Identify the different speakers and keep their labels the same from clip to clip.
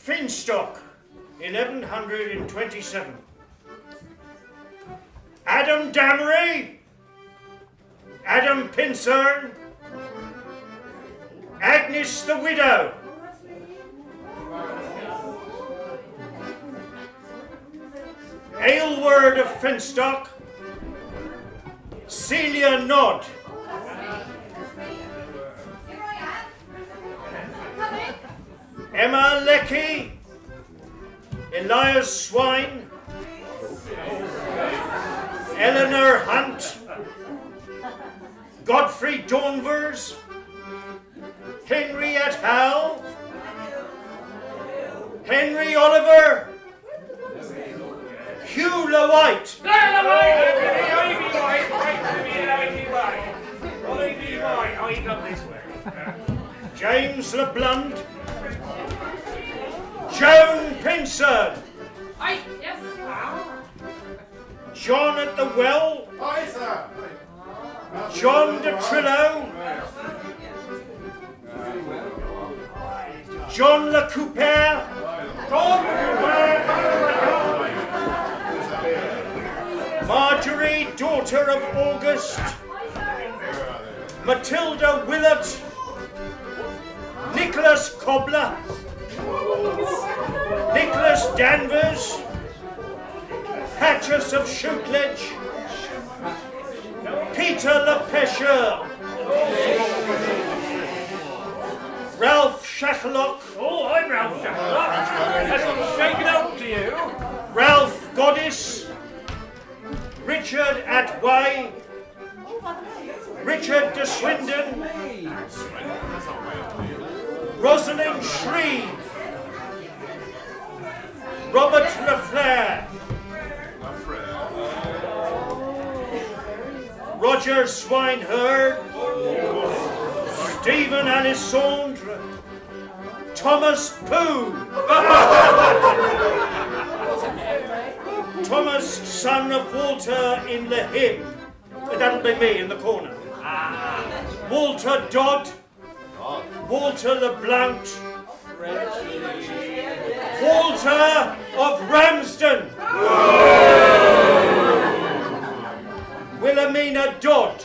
Speaker 1: Finstock, 1127. Adam Damery, Adam Pincern, Agnes the Widow, Aylward of Finstock, Celia Nod, Emma Leckie, Elias Swine, Eleanor Hunt, Godfrey Dornvers, Henry Hall, Henry Oliver, Hugh LeWhite, James LeBlund, Joan Pincern,
Speaker 2: Yes.
Speaker 1: John at the Well,
Speaker 3: Aye, sir.
Speaker 1: John de Trillo, John Le Couper, Marjorie, daughter of August, Matilda Willett, Nicholas Cobbler, Nicholas Danvers, Patches of Shootledge, Peter LePêcheur, Ralph Shacklock.
Speaker 4: Oh, I'm Ralph Shacklock. Has it shaken out to you?
Speaker 1: Ralph Goddess, Richard Atway, Richard de Swindon, Rosalind Shreve, Robert Lafleur, Roger Swineherd, Stephen Alessandre, Thomas Pooh, Thomas, son of Walter in the hymn. That'll be me in the corner. Walter Dodd, Walter LeBlanc, Walter of Ramsden, Wilhelmina Dodd,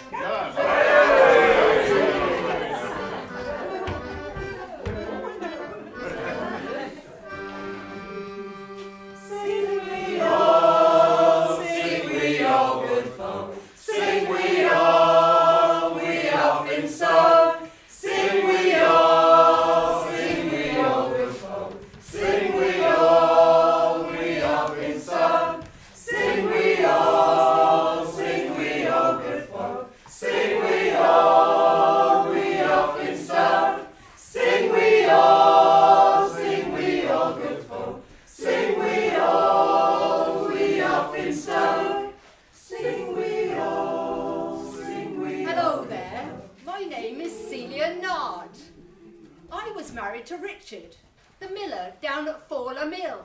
Speaker 2: to Richard, the miller down at Fawler Mill.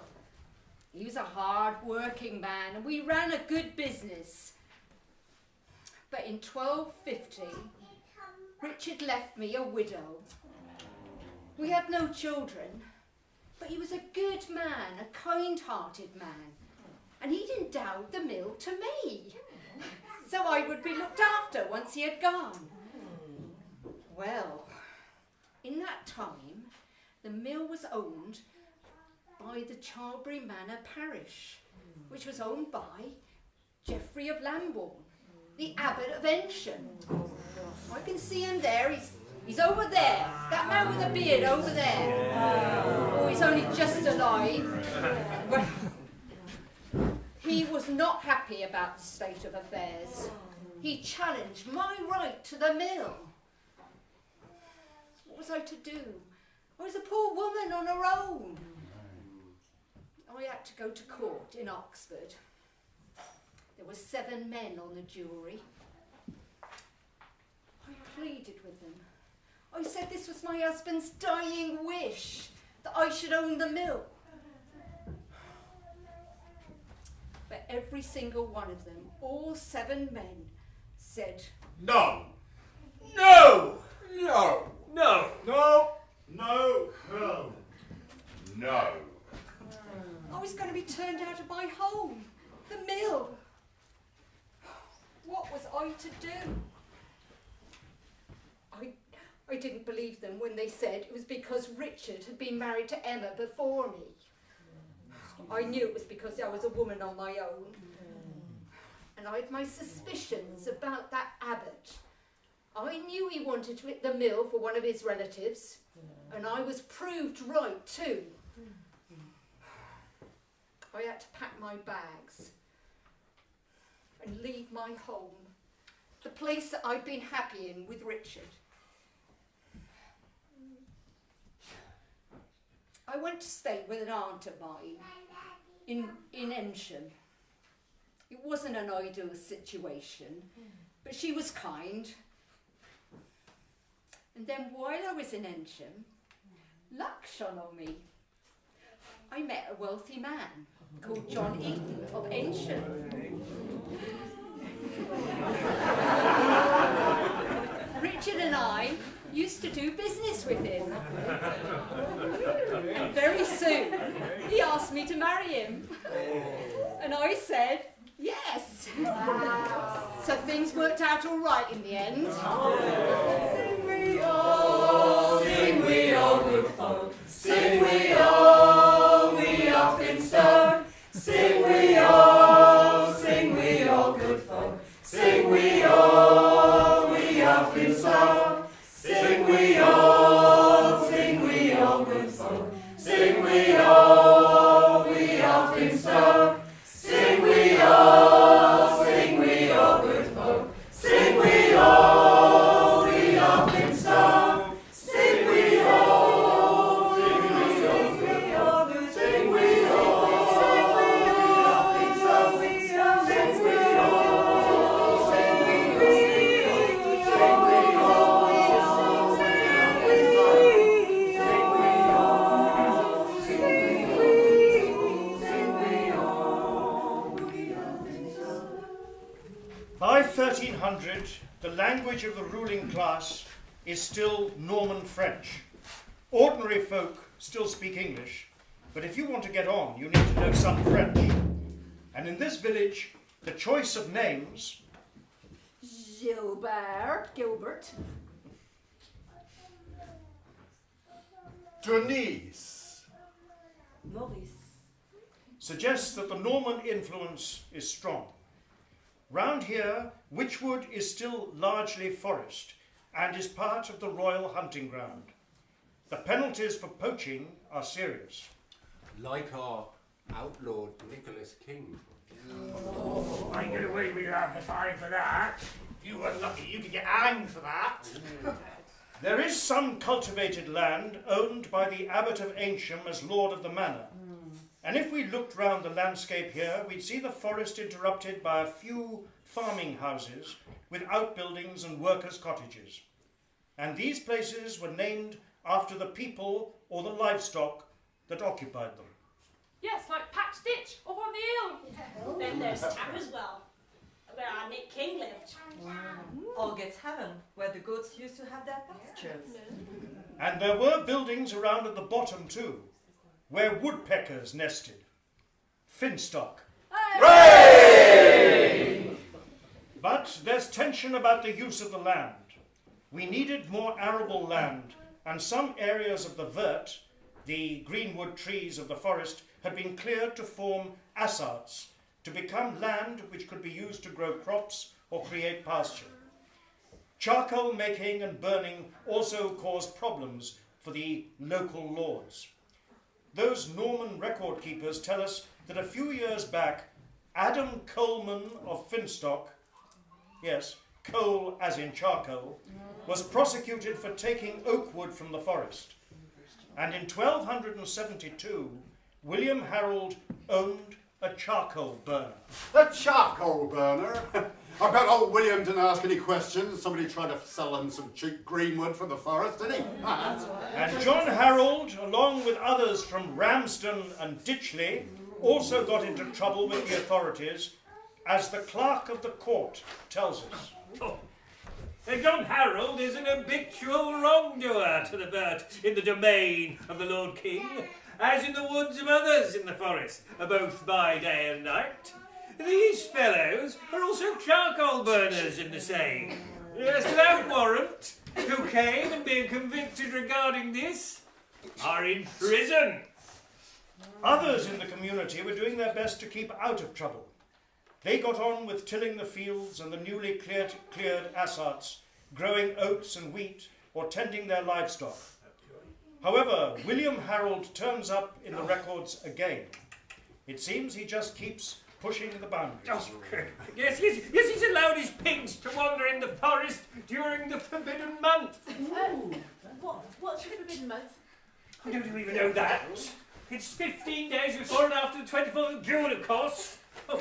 Speaker 2: He was a hard-working man and we ran a good business. But in 1250, Richard left me a widow. We had no children, but he was a good man, a kind-hearted man, and he'd endowed the mill to me, so I would be looked after once he had gone. Well, in that time, the mill was owned by the Charlbury Manor parish, which was owned by Geoffrey of Lambourne, the Abbot of Ensham. I can see him there, he's over there, that man with a beard over there. Oh, he's only just alive. Well, he was not happy about the state of affairs. He challenged my right to the mill. What was I to do? I was a poor woman on her own. I had to go to court in Oxford. There were 7 men on the jury. I pleaded with them. I said this was my husband's dying wish, that I should own the mill. But every single one of them, all 7 men, said,
Speaker 3: No.
Speaker 4: No!
Speaker 3: No.
Speaker 4: No!
Speaker 3: No. No. No. No.
Speaker 2: I was going to be turned out of my home, the mill. What was I to do? I didn't believe them when they said it was because Richard had been married to Emma before me. I knew it was because I was a woman on my own. And I had my suspicions about that abbot. I knew he wanted to hit the mill for one of his relatives, and I was proved right too. I had to pack my bags and leave my home, the place that I'd been happy in with Richard. I went to stay with an aunt of mine in Ensham. It wasn't an ideal situation, but she was kind. And then while I was in Ensham, luck shone on me. I met a wealthy man called John Eaton of Ensham. Richard and I used to do business with him. And very soon, he asked me to marry him. And I said, yes. So things worked out all right in the end. Sing we all, good folk. Sing we all, we often so. Sing we all, good folk. Sing we all, we often so. Sing we all, good folk. Sing we all, we often so. Sing we all, good folk. Sing we all, we often so. Sing we all, good folk. Sing we all, often so. Sing we all,
Speaker 1: By 1300, the language of the ruling class is still Norman French. Ordinary folk still speak English, but if you want to get on, you need to know some French. And in this village, the choice of names...
Speaker 2: Gilbert.
Speaker 3: Denise.
Speaker 2: Maurice.
Speaker 1: suggests that the Norman influence is strong. Round here, Wychwood is still largely forest and is part of the royal hunting ground. The penalties for poaching are serious.
Speaker 5: Like our outlawed Nicholas King.
Speaker 4: Oh, I get away with half a fine for that. If you were lucky, you could get hanged for that.
Speaker 1: There is some cultivated land owned by the Abbot of Ancient as Lord of the Manor. And if we looked round the landscape here, we'd see the forest interrupted by a few farming houses with outbuildings and workers' cottages. And these places were named after the people or the livestock that occupied them.
Speaker 6: Yes, like Patch Ditch up on the hill.
Speaker 7: Then there's Tatterswell, where our Nick King lived.
Speaker 8: Allgate's Heaven, where the goats used to have their pastures.
Speaker 1: And there were buildings around at the bottom too, where woodpeckers nested. Finstock.
Speaker 3: Hooray!
Speaker 1: But there's tension about the use of the land. We needed more arable land, and some areas of the vert, the greenwood trees of the forest, had been cleared to form assarts, to become land which could be used to grow crops or create pasture. Charcoal making and burning also caused problems for the local lords. Those Norman record keepers tell us that a few years back, Adam Coleman of Finstock, yes, coal as in charcoal, was prosecuted for taking oak wood from the forest. And in 1272, William Harold owned a charcoal burner.
Speaker 3: A charcoal burner? I bet old William didn't ask any questions. Somebody tried to sell him some cheap greenwood from the forest, didn't he?
Speaker 1: And John Harold, along with others from Ramsden and Ditchley, also got into trouble with the authorities, as the clerk of the court tells us.
Speaker 4: Oh. John Harold is an habitual wrongdoer to the vert in the domain of the Lord King,
Speaker 9: as in the woods of others in the forest, both by day and night. These fellows are also charcoal burners in the same. Yes, without warrant, who came and being convicted regarding this, are in prison.
Speaker 1: Others in the community were doing their best to keep out of trouble. They got on with tilling the fields and the newly cleared assarts, growing oats and wheat, or tending their livestock. However, William Harold turns up in the records again. It seems he just keeps pushing the boundaries.
Speaker 9: Oh, yes, he's allowed his pigs to wander in the forest during the forbidden month.
Speaker 7: What's the forbidden month?
Speaker 9: I don't even know that. It's 15 days before and after the 24th of June, of course. Oh.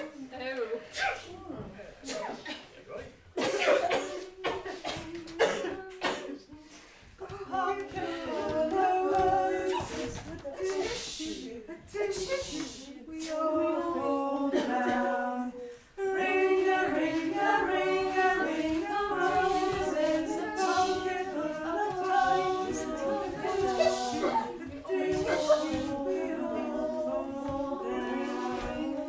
Speaker 10: We all fall down. Ring a roses, a pocket full of toys. We all fall down.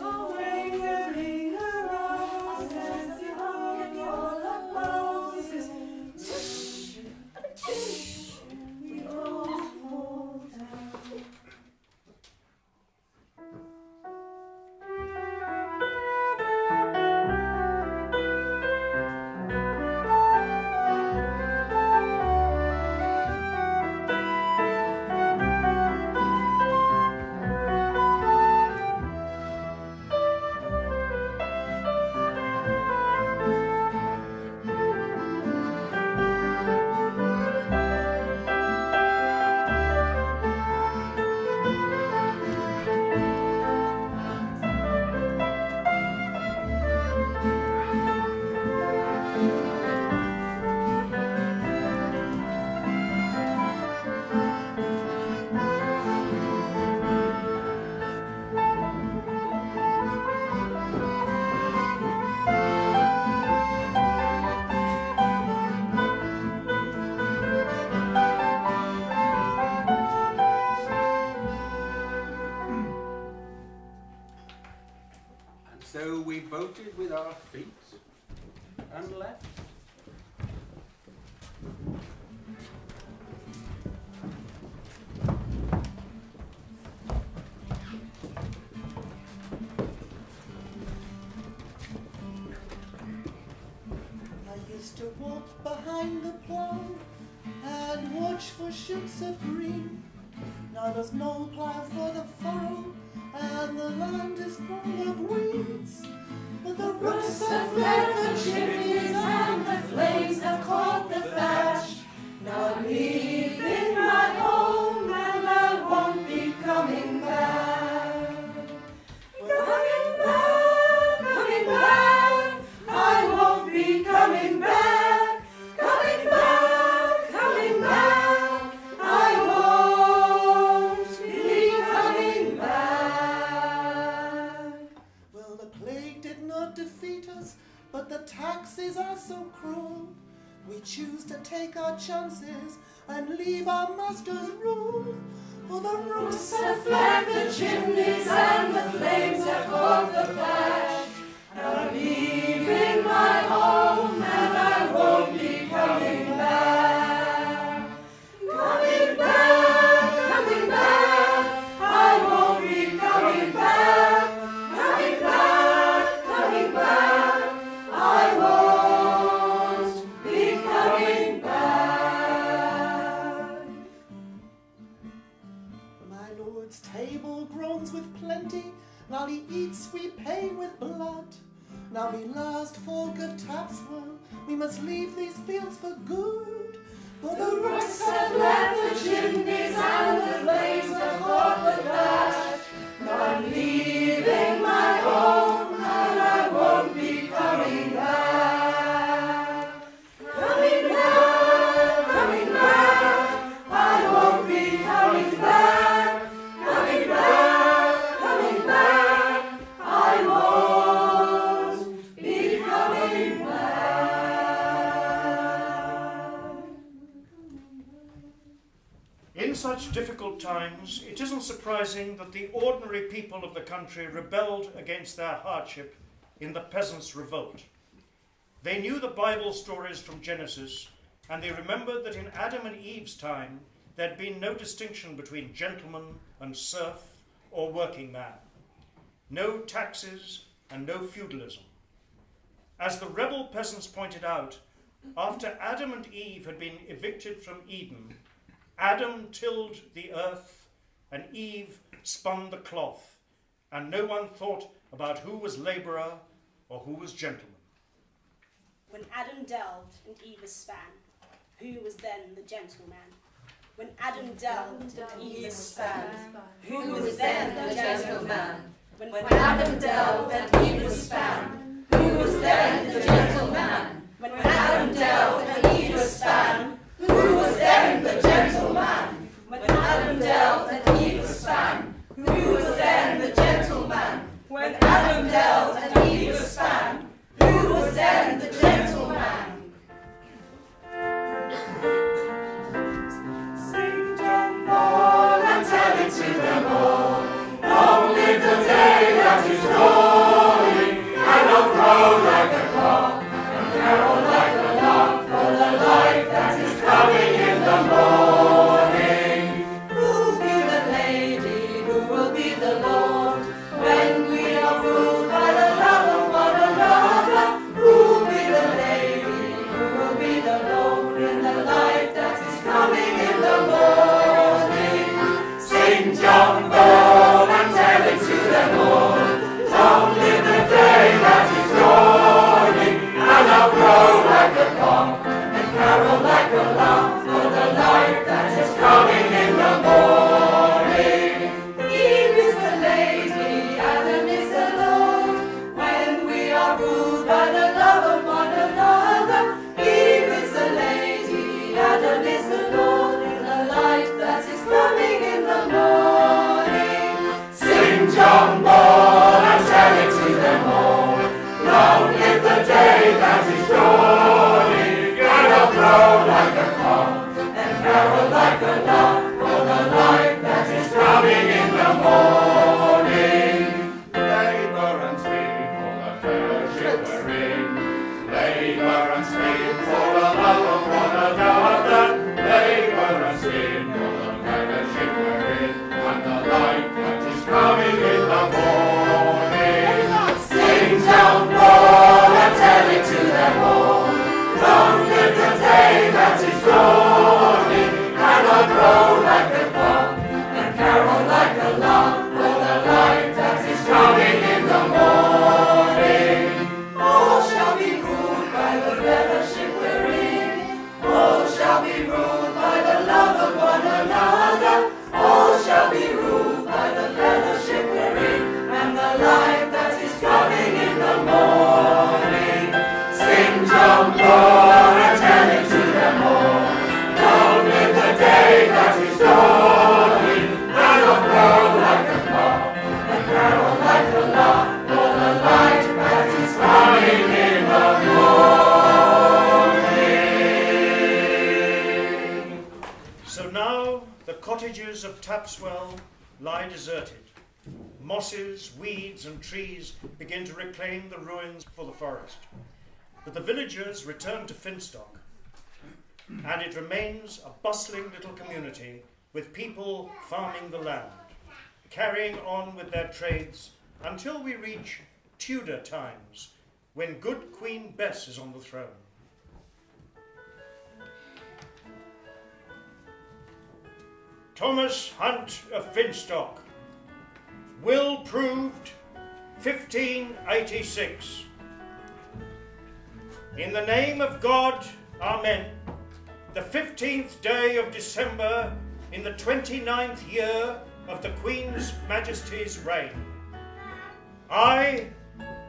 Speaker 10: Oh, ring a roses, a pocket full of posies. We all fall down.
Speaker 5: So we voted with our feet and left.
Speaker 10: I used to walk behind the plough and watch for shoots of green. Now there's no plough for the furrow and the land is full of weeds. But the rooks have fled the chimneys and the flames have caught the thatch. Now I'm leaving my home and I won't be coming back. Coming back, coming back, I won't be coming back. Coming back, coming back, I won't be coming back. Well, the plague did not defeat us, but the taxes are so cruel. We choose to take our chances and leave our masters rule. For the roofs have fled the chimneys and the flames have caught the thatch. Now I'm leaving my home and I won't be coming back. Coming back, coming back, I won't be coming back. Coming back, coming back, I won't be coming back. My lord's table groans with plenty, while he eats we pay with blood. Now we last folk of Tapswell, we must leave these fields for good. For the rooks have left the chimneys and the flames have caught the thatch. Now I'm leaving my home and I won't be coming back. Coming back, coming back, I won't be coming back. Coming back, coming back, I won't be coming back.
Speaker 1: In such difficult times, times, it isn't surprising that the ordinary people of the country rebelled against their hardship in the Peasants' Revolt. They knew the Bible stories from Genesis, and they remembered that in Adam and Eve's time, there'd been no distinction between gentleman and serf or working man. No taxes and no feudalism. As the rebel peasants pointed out, after Adam and Eve had been evicted from Eden, Adam tilled the earth and Eve spun the cloth, and no one thought about who was labourer or who was gentleman.
Speaker 7: When Adam delved and Eve span, who was then the gentleman? When Adam delved and Eve span, who was then the gentleman? When Adam delved and Eve span, who was then the gentleman? When Adam delved and Eve span, who was then the gentleman? When Adam delved and Eve span, who was then the gentleman? When Adam delved and Eve span, who was then the gentleman?
Speaker 11: Sing John Paul and tell it to them all. Long live the day that is dawning, and I'll grow like a cock and carol like a lark for the life that is coming in the morning.
Speaker 8: Who will be the lady? Who will be the lord? When we are ruled by the love of one another, who will be the lady? Who will be the lord in the life that is coming in the morning?
Speaker 11: Sing John Paul and tell it to them all. Long live the day that is dawning, and I'll grow like a cock and carol like a lark for the light that is coming in the morning.
Speaker 8: Eve is the lady, Adam is the Lord. When we are ruled by the love of one another, Eve is the lady, Adam is the Lord in the light that is coming in the morning.
Speaker 11: Sing John Paul and tell it to them all. Long live the day that is dawning, and I'll grow like a cock and carol like a lark for the light that is coming in the morning. Labour and spin for the fellowship we're in. Labour and spin for the love of one another. Labour and spin for the fellowship we're in, and the light that is coming in the morning. Sing John Paul and tell it to them all. Long live the day that is dawning, and I'll grow like a cock and carol like a lark for the light that is coming in the morning.
Speaker 8: All shall be ruled by the fellowship we're in. All shall be ruled by the love of one another. All shall be ruled by the fellowship we're in, and the light that is coming in the morning.
Speaker 11: Sing John Paul and tell it to them all. Long live the day that is dawning, and I'll grow like a cock and carol like a lark for the light that is coming in the morning.
Speaker 1: So now the cottages of Tapswell lie deserted. Mosses, weeds and trees begin to reclaim the ruins for the forest. But the villagers return to Finstock, and it remains a bustling little community with people farming the land, carrying on with their trades until we reach Tudor times, when good Queen Bess is on the throne. Thomas Hunt of Finstock, will proved 1586. In the name of God, Amen. The 15th day of December, in the 29th year of the Queen's Majesty's reign. I,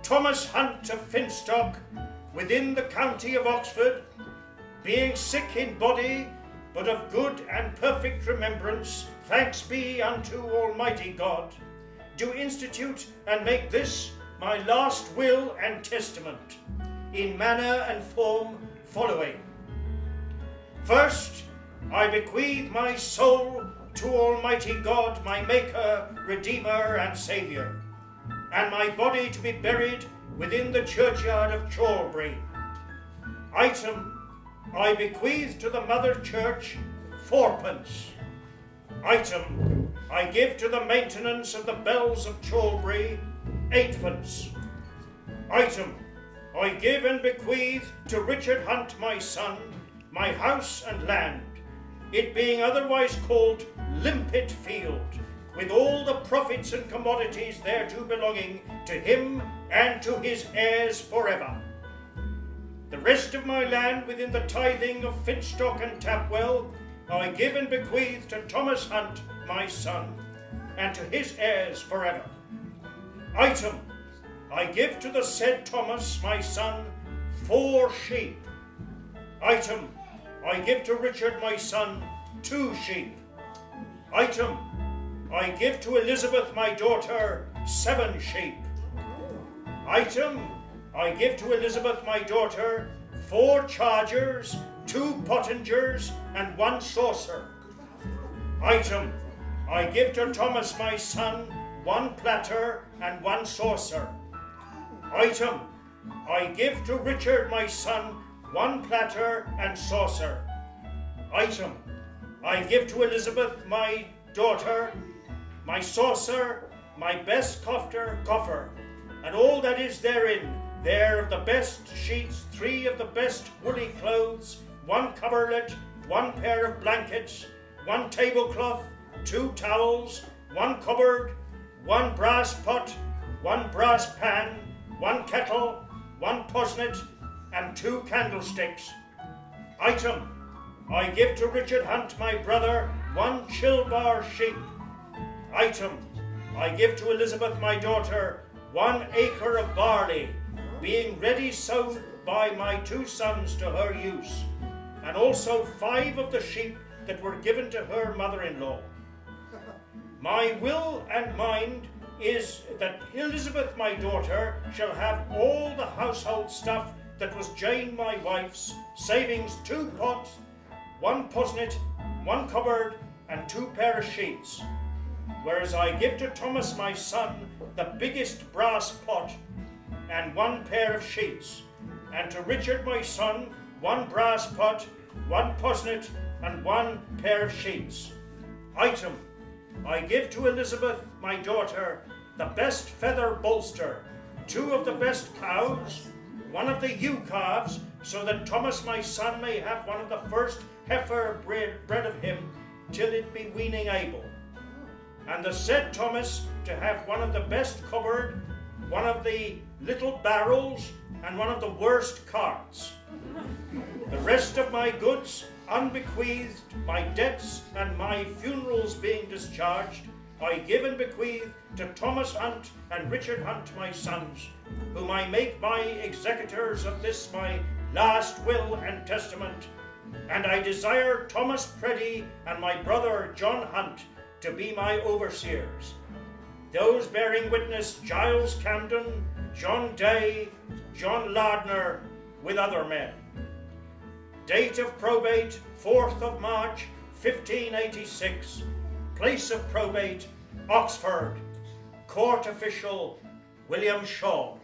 Speaker 1: Thomas Hunt of Finstock, within the county of Oxford, being sick in body, but of good and perfect remembrance, thanks be unto Almighty God, do institute and make this my last will and testament, in manner and form following. First, I bequeath my soul to Almighty God, my Maker, Redeemer, and Saviour, and my body to be buried within the churchyard of Chalbury. Item, I bequeath to the Mother Church 4d. Item, I give to the maintenance of the bells of Chalbury 8d. Item, I give and bequeath to Richard Hunt, my son, my house and land, it being otherwise called Limpet Field, with all the profits and commodities thereto belonging to him and to his heirs forever. The rest of my land within the tithing of Finstock and Tapwell I give and bequeath to Thomas Hunt, my son, and to his heirs forever. Item, I give to the said Thomas, my son, 4 sheep. Item, I give to Richard, my son, 2 sheep. Item, I give to Elizabeth, my daughter, 7 sheep. Item, I give to Elizabeth, my daughter, 4 chargers, 2 pottingers, and 1 saucer. Item, I give to Thomas, my son, 1 platter and 1 saucer. Item, I give to Richard, my son, 1 platter and saucer. Item, I give to Elizabeth, my daughter, my saucer, my best coffer, and all that is therein, there of the best sheets, 3 of the best woolly clothes, 1 coverlet, 1 pair of blankets, 1 tablecloth, 2 towels, 1 cupboard, 1 brass pot, 1 brass pan, 1 kettle, 1 posnet, and 2 candlesticks. Item, I give to Richard Hunt, my brother, 1 chilbar sheep. Item, I give to Elizabeth, my daughter, 1 acre of barley, being ready sown by my 2 sons to her use, and also 5 of the sheep that were given to her mother-in-law. My will and mind is that Elizabeth, my daughter, shall have all the household stuff that was Jane, my wife's, savings 2 pots, 1 posnet, 1 cupboard, and 2 pair of sheets. Whereas I give to Thomas, my son, the biggest brass pot, and 1 pair of sheets, and to Richard, my son, 1 brass pot, 1 posnet, and 1 pair of sheets. Item, I give to Elizabeth, my daughter, the best feather bolster, 2 of the best cows, 1 of the ewe calves, so that Thomas, my son, may have 1 of the first heifer bred of him, till it be weaning able. And the said Thomas to have 1 of the best cupboard, 1 of the little barrels, and 1 of the worst carts. The rest of my goods, unbequeathed, my debts and my funerals being discharged, I give and bequeath to Thomas Hunt and Richard Hunt, my sons, whom I make my executors of this my last will and testament, and I desire Thomas Preddy and my brother John Hunt to be my overseers. Those bearing witness Giles Camden, John Day, John Lardner, with other men. Date of probate, 4th of March, 1586. Place of probate, Oxford. Court official, William Shaw.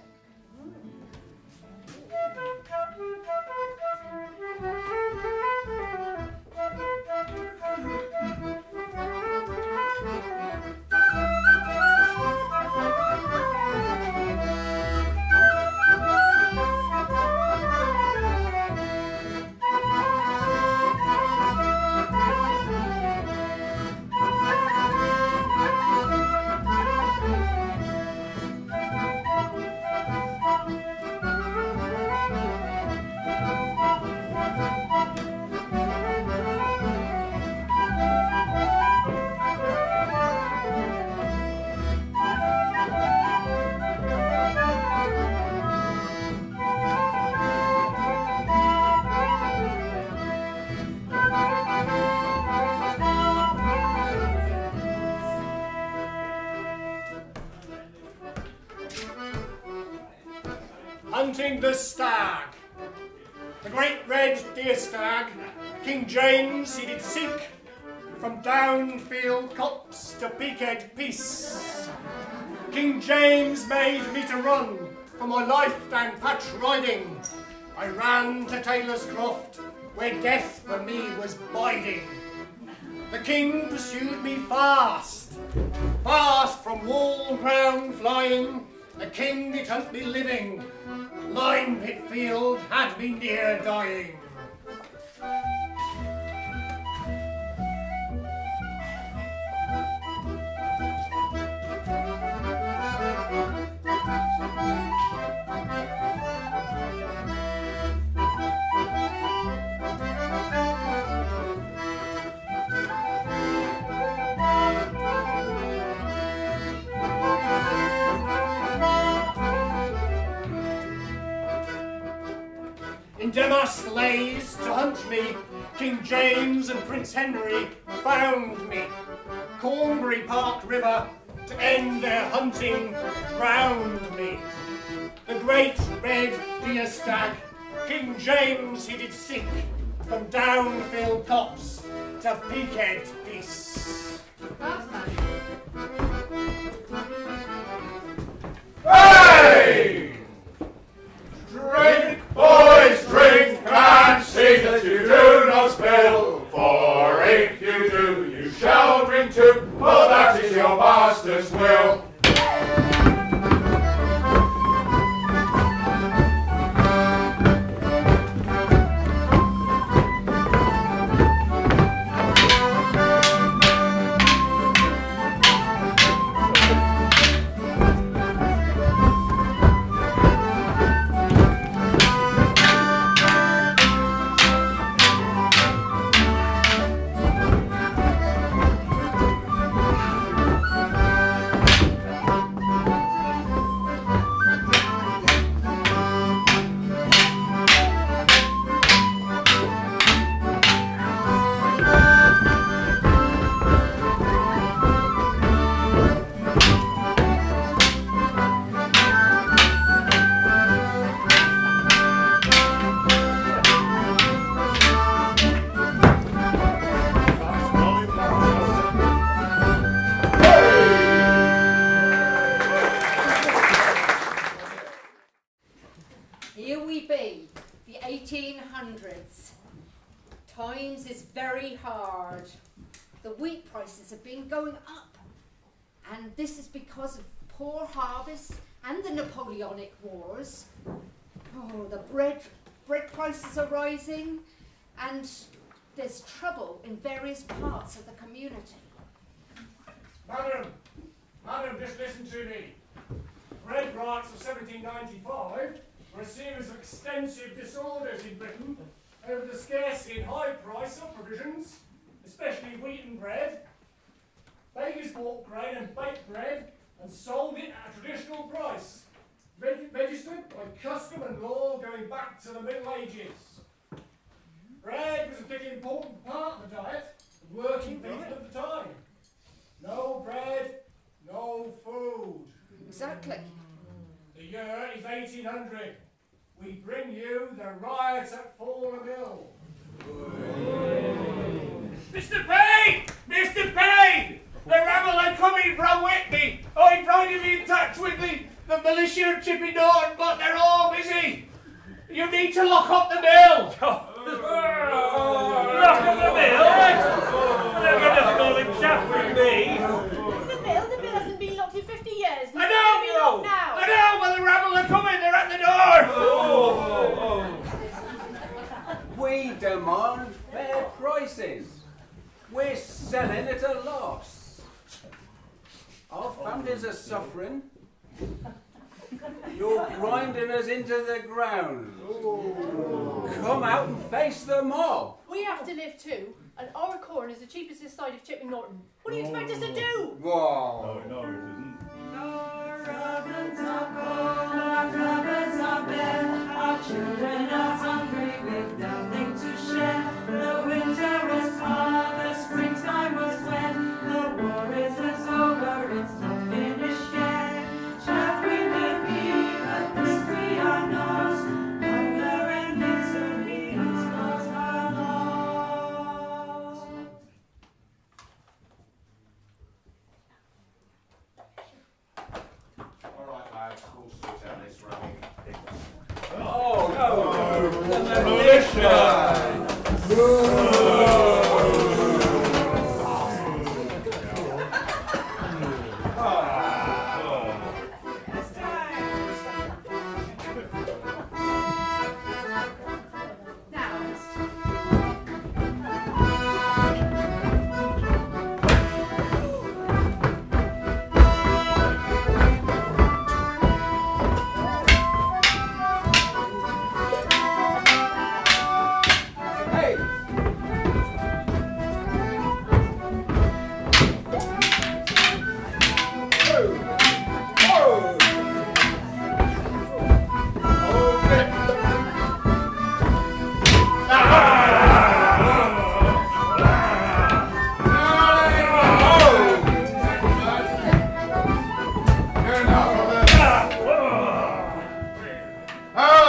Speaker 4: Hunting the stag, the great red deer stag, King James he did seek, from downfield copse to peaked peace. King James made me to run for my life down patch riding. I ran to Taylor's Croft, where death for me was biding. The king pursued me fast, fast from wall crown flying. The king did hunt me living, Lime pit field had me near dying. In damask lays to hunt me, King James and Prince Henry found me. Cornbury Park River, to end their hunting, drowned me. The great red deer stag, King James he did seek, from downfield copse to peaked peace.
Speaker 11: Hey! Drink, boys, drink, and see that you do not spill. For if you do, you shall drink too, for that is your master's will.
Speaker 2: Here we be, the 1800s. Times is very hard. The wheat prices have been going up. And this is because of poor harvests and the Napoleonic Wars. Oh, the bread prices are rising, and there's trouble in various parts of the community.
Speaker 4: Madam, just listen to me. Bread riots of 1795 were a series of extensive disorders in Britain over the scarcity and high price of provisions, especially wheaten bread. Bakers bought grain and baked bread and sold it at a traditional price, registered by custom and law going back to the Middle Ages. Bread was a particularly important part of the diet of working people at the time. No bread, no food.
Speaker 2: Exactly.
Speaker 4: The year is 1800. We bring you the riots at Fawler Mill.
Speaker 9: Mr. Payne! Mr. Payne! The rabble are coming from Whitby. I'm trying to be in touch with the militia of Chippy Norton, but they're all busy. You need to lock up the mill. Lock up the mill? They're going to call him chaff with me.
Speaker 7: The mill hasn't been locked in 50 years.
Speaker 9: I know!
Speaker 7: Now.
Speaker 9: I know, but the rabble are coming. They're at the door.
Speaker 5: We demand fair prices. We're selling at a loss. Our families are suffering. You're grinding us into the ground. Come out and face the mob.
Speaker 6: We have to live too, and our corn is the cheapest this side of Chipping Norton. What do you expect us to do?
Speaker 5: Wow.
Speaker 11: No, it isn't.
Speaker 8: Our ovens are cold, our cupboards are bare, our children are hungry with nothing to share. The winter was hard, the springtime was wet, the war isn't over, it's not finished yet. Chaff we may be, but this we are not, hunger and misery is not our lot.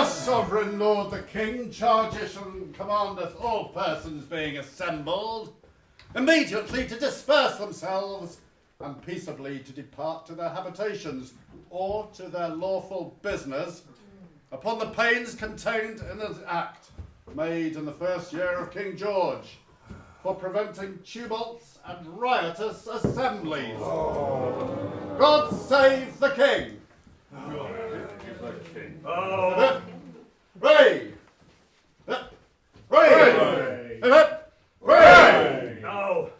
Speaker 3: Sovereign Lord the King charges and commandeth all persons being assembled immediately to disperse themselves and peaceably to depart to their habitations or to their lawful business upon the pains contained in an act made in the first year of King George for preventing tumults and riotous assemblies. God save the King!
Speaker 9: Oh.
Speaker 3: Ray!
Speaker 9: Oh,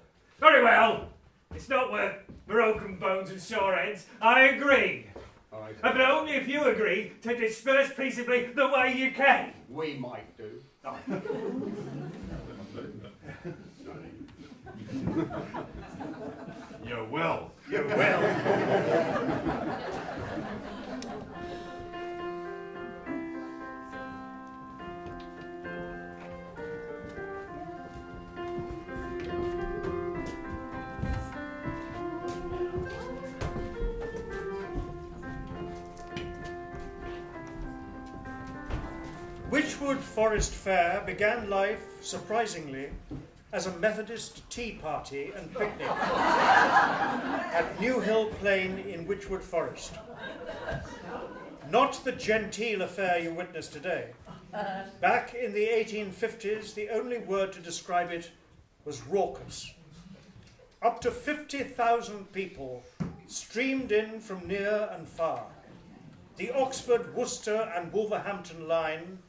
Speaker 9: very well. It's not worth broken bones and sore heads. I agree. But only if you agree to disperse peaceably the way you came.
Speaker 3: We might do.
Speaker 11: You will.
Speaker 9: You will.
Speaker 1: Wychwood Forest Fair began life, surprisingly, as a Methodist tea party and picnic at New Hill Plain in Wychwood Forest. Not the genteel affair you witness today. Back in the 1850s, the only word to describe it was raucous. Up to 50,000 people streamed in from near and far. The Oxford, Worcester and Wolverhampton line,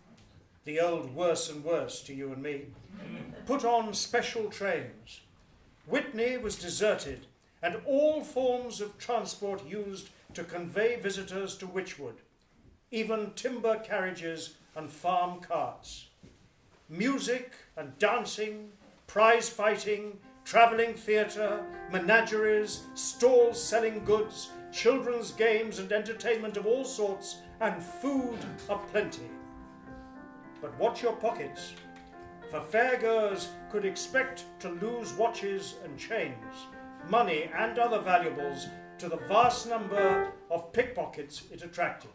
Speaker 1: the old worse and worse to you and me, put on special trains. Witney was deserted and all forms of transport used to convey visitors to Wychwood, even timber carriages and farm carts. Music and dancing, prize fighting, travelling theatre, menageries, stalls selling goods, children's games and entertainment of all sorts, and food aplenty. But watch your pockets, for fairgoers could expect to lose watches and chains, money and other valuables to the vast number of pickpockets it attracted.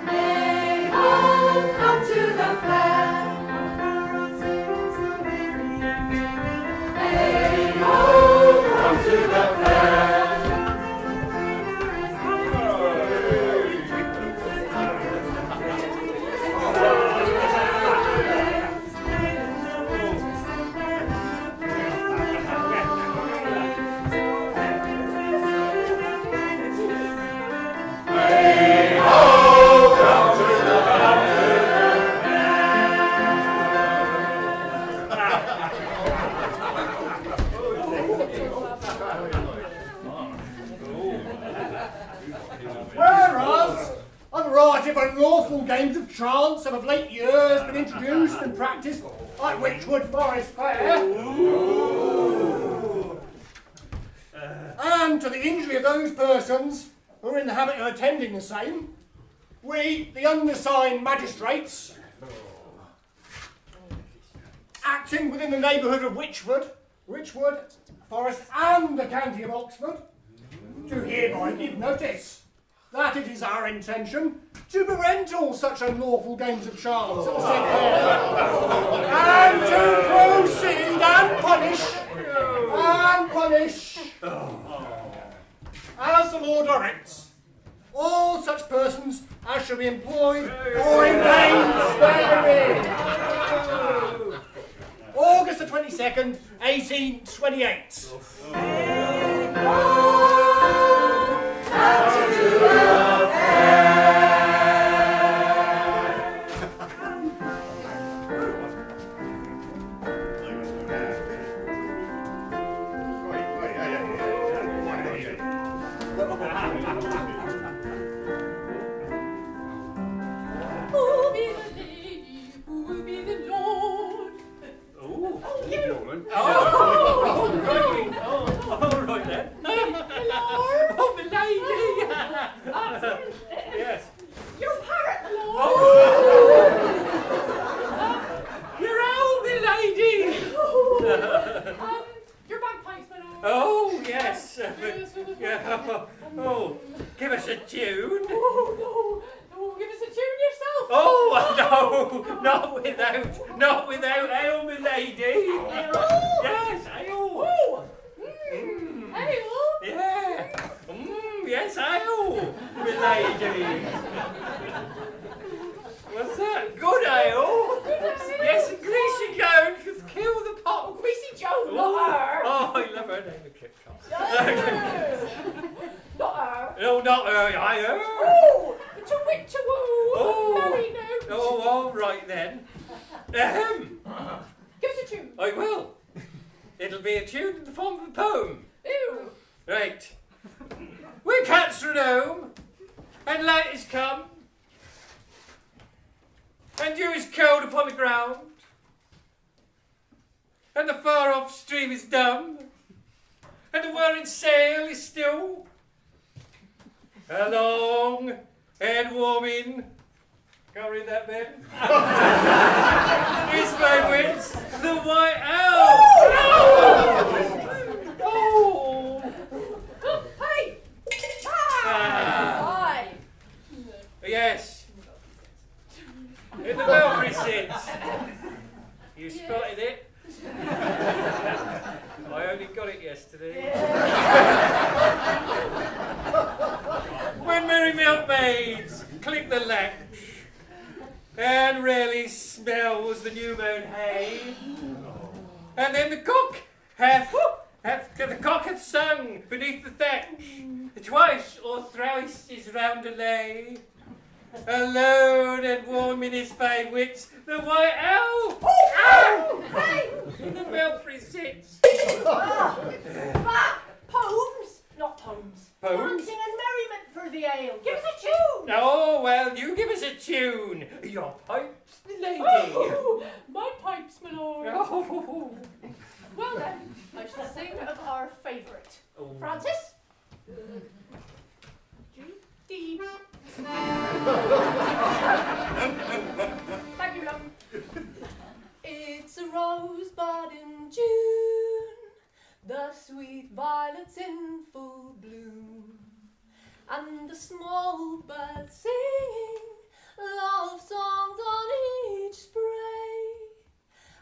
Speaker 8: Hey ho, come to the fair. Hey ho, come to the fair.
Speaker 4: Lawful games of chance have of late years been introduced and practised at Wychwood Forest Fair. And to the injury of those persons who are in the habit of attending the same, we, the undersigned magistrates, acting within the neighbourhood of Wychwood Forest and the county of Oxford, do hereby give notice that it is our intention to prevent all such unlawful games of chance at the said fair, and to proceed and punish, as the law directs, all such persons as shall be employed or engaged therein. August the 22nd, 1828.
Speaker 6: Who be the lady? Who will be the lord?
Speaker 3: Oh,
Speaker 6: Oh,
Speaker 9: Oh, yes. Yeah. Oh, give us a tune.
Speaker 6: Oh, give us a tune yourself.
Speaker 9: Oh, no, not without ale, my lady.
Speaker 6: Ale?
Speaker 9: Yes, ale.
Speaker 6: Oh, ale?
Speaker 9: Yeah. Yes, ale, my lady. What's that? Good ale? Yes, and Greasy Jones with Kill the Pot.
Speaker 6: Oh, Greasy Jones, not her.
Speaker 9: Oh, I love her name, the Clip Shop.
Speaker 6: Not her.
Speaker 9: No, not her, I her.
Speaker 6: Oh, to wit to woo.
Speaker 9: Oh.
Speaker 6: Merry note.
Speaker 9: Oh, all right then. Ahem.
Speaker 6: Give us a tune.
Speaker 9: I will. It'll be a tune in the form of a poem.
Speaker 6: Ew.
Speaker 9: Right. We're cats from home, and light is come, and dew is cold upon the ground, and the far-off stream is dumb, and the whirring sail is still. Along and warming. Can't read that bit. It's my wits, the white owl. Oh!
Speaker 6: Hey!
Speaker 9: Ah.
Speaker 6: Hi!
Speaker 9: Yes. In the belfry sits. You spotted it? I only got it yesterday. When merry milkmaids click the latch and really smells the new mown hay, and then the cock hath sung beneath the thatch, twice or thrice is round a lay, alone and warm in his five wits, the white owl, in the belfry sits.
Speaker 6: Poems? Not tomes.
Speaker 9: Poems?
Speaker 6: Dancing and merriment for the ale. Give us a tune.
Speaker 9: Oh, well, you give us a tune. Your pipes, lady.
Speaker 6: Oh, my pipes, my lord.
Speaker 9: Oh.
Speaker 6: Well then, I shall sing of our favourite.
Speaker 9: Oh.
Speaker 6: Francis? G, D. Thank you, love. It's a rosebud in June, the sweet violets in full bloom, and the small birds singing love songs on each spray,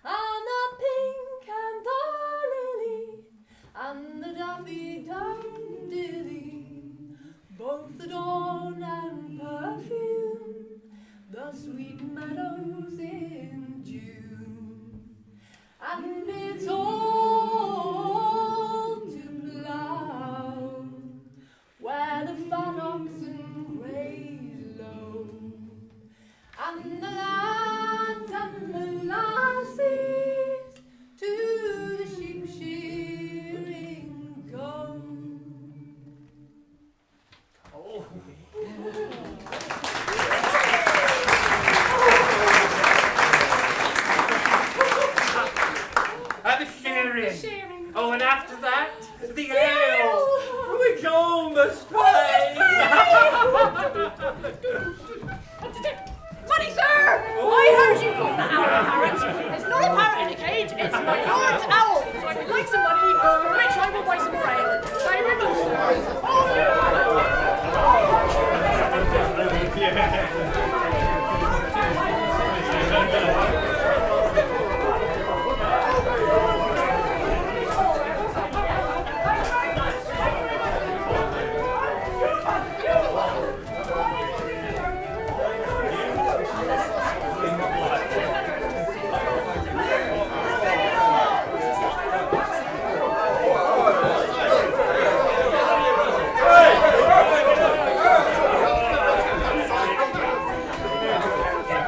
Speaker 6: and the pink and the lily and the daffy-daffodilly both adorn and perfume the sweet meadows in June, and it's all to plough where the fat oxen graze low, and the lads and the lassies to the sheep shearing go.
Speaker 9: Oh. And the shearing. Oh, and after that, the ale, which all must pay.
Speaker 6: Funny sir! I heard you call the owl a parrot. It's not a parrot in a cage, it's my lord's owl. So I would like some money, for which I will buy some more ale. Very much, sir. Oh,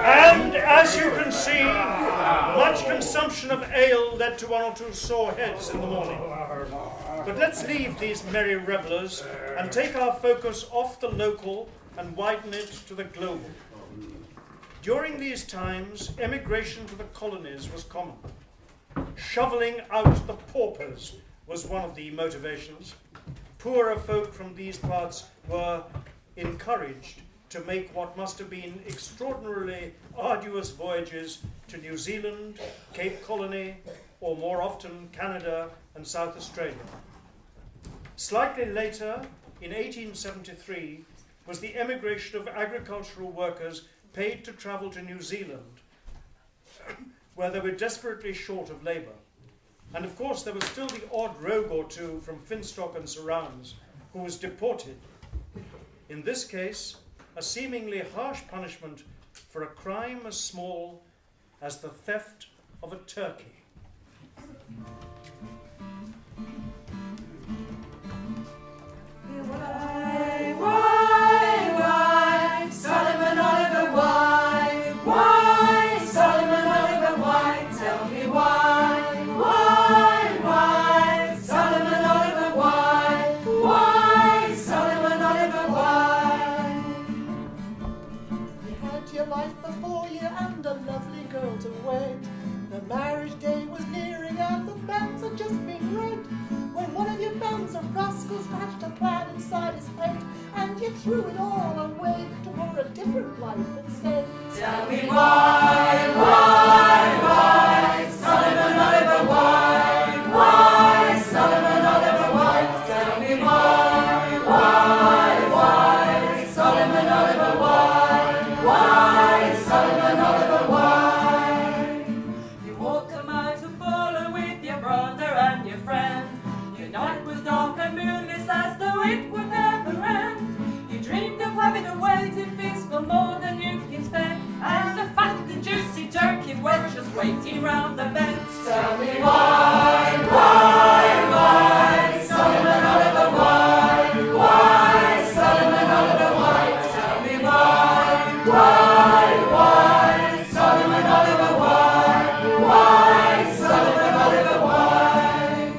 Speaker 1: And as you can see, much consumption of ale led to one or two sore heads in the morning. But let's leave these merry revellers and take our focus off the local and widen it to the global. During these times, emigration to the colonies was common. Shoveling out the paupers was one of the motivations. Poorer folk from these parts were encouraged to make what must have been extraordinarily arduous voyages to New Zealand, Cape Colony, or more often Canada and South Australia. Slightly later, in 1873, was the emigration of agricultural workers paid to travel to New Zealand, where they were desperately short of labour. And of course, there was still the odd rogue or two from Finstock and surrounds who was deported. In this case, a seemingly harsh punishment for a crime as small as the theft of a turkey.
Speaker 8: Why, Solomon Oliver, why, Solomon Oliver, why, tell me why, Solomon Oliver, why, Solomon Oliver, why?
Speaker 10: You had your life before you and a lovely girl to wed. The marriage day was nearing and the banns had just been read, when one of your bands of rascals hatched a plan inside his head, and you threw it all away to pour a different life instead.
Speaker 8: Tell me why, Solomon Oliver, why, Solomon Oliver, why? Tell me why, Solomon Oliver, why, Solomon Oliver, why? You walked a mile to follow with your brother and your friend. Your night was dark and moonless as though it would never end. You dreamed of having a wedding feast for more than you can spend, and the fat and juicy turkeys were just waiting round the bend. Tell me why, Solomon Oliver, why, Solomon Oliver, why? Tell me why, Solomon Oliver, why, Solomon Oliver, why?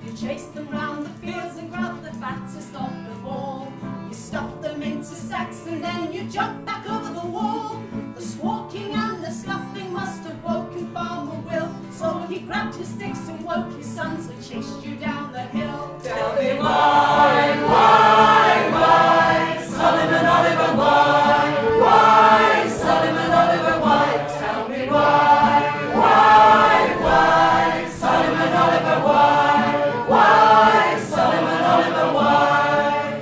Speaker 8: You chased them round the fields and grabbed the fattest of them all. You stuffed them into sacks and then you jumped back over the wall. The squawking and the scuffling must have woken Farmer Will, so he grabbed his sticks and woke his sons and chased you down the hill. Tell me why, Solomon Oliver, why, Solomon Oliver, why? Tell me why, Solomon Oliver, why, Solomon Oliver, why?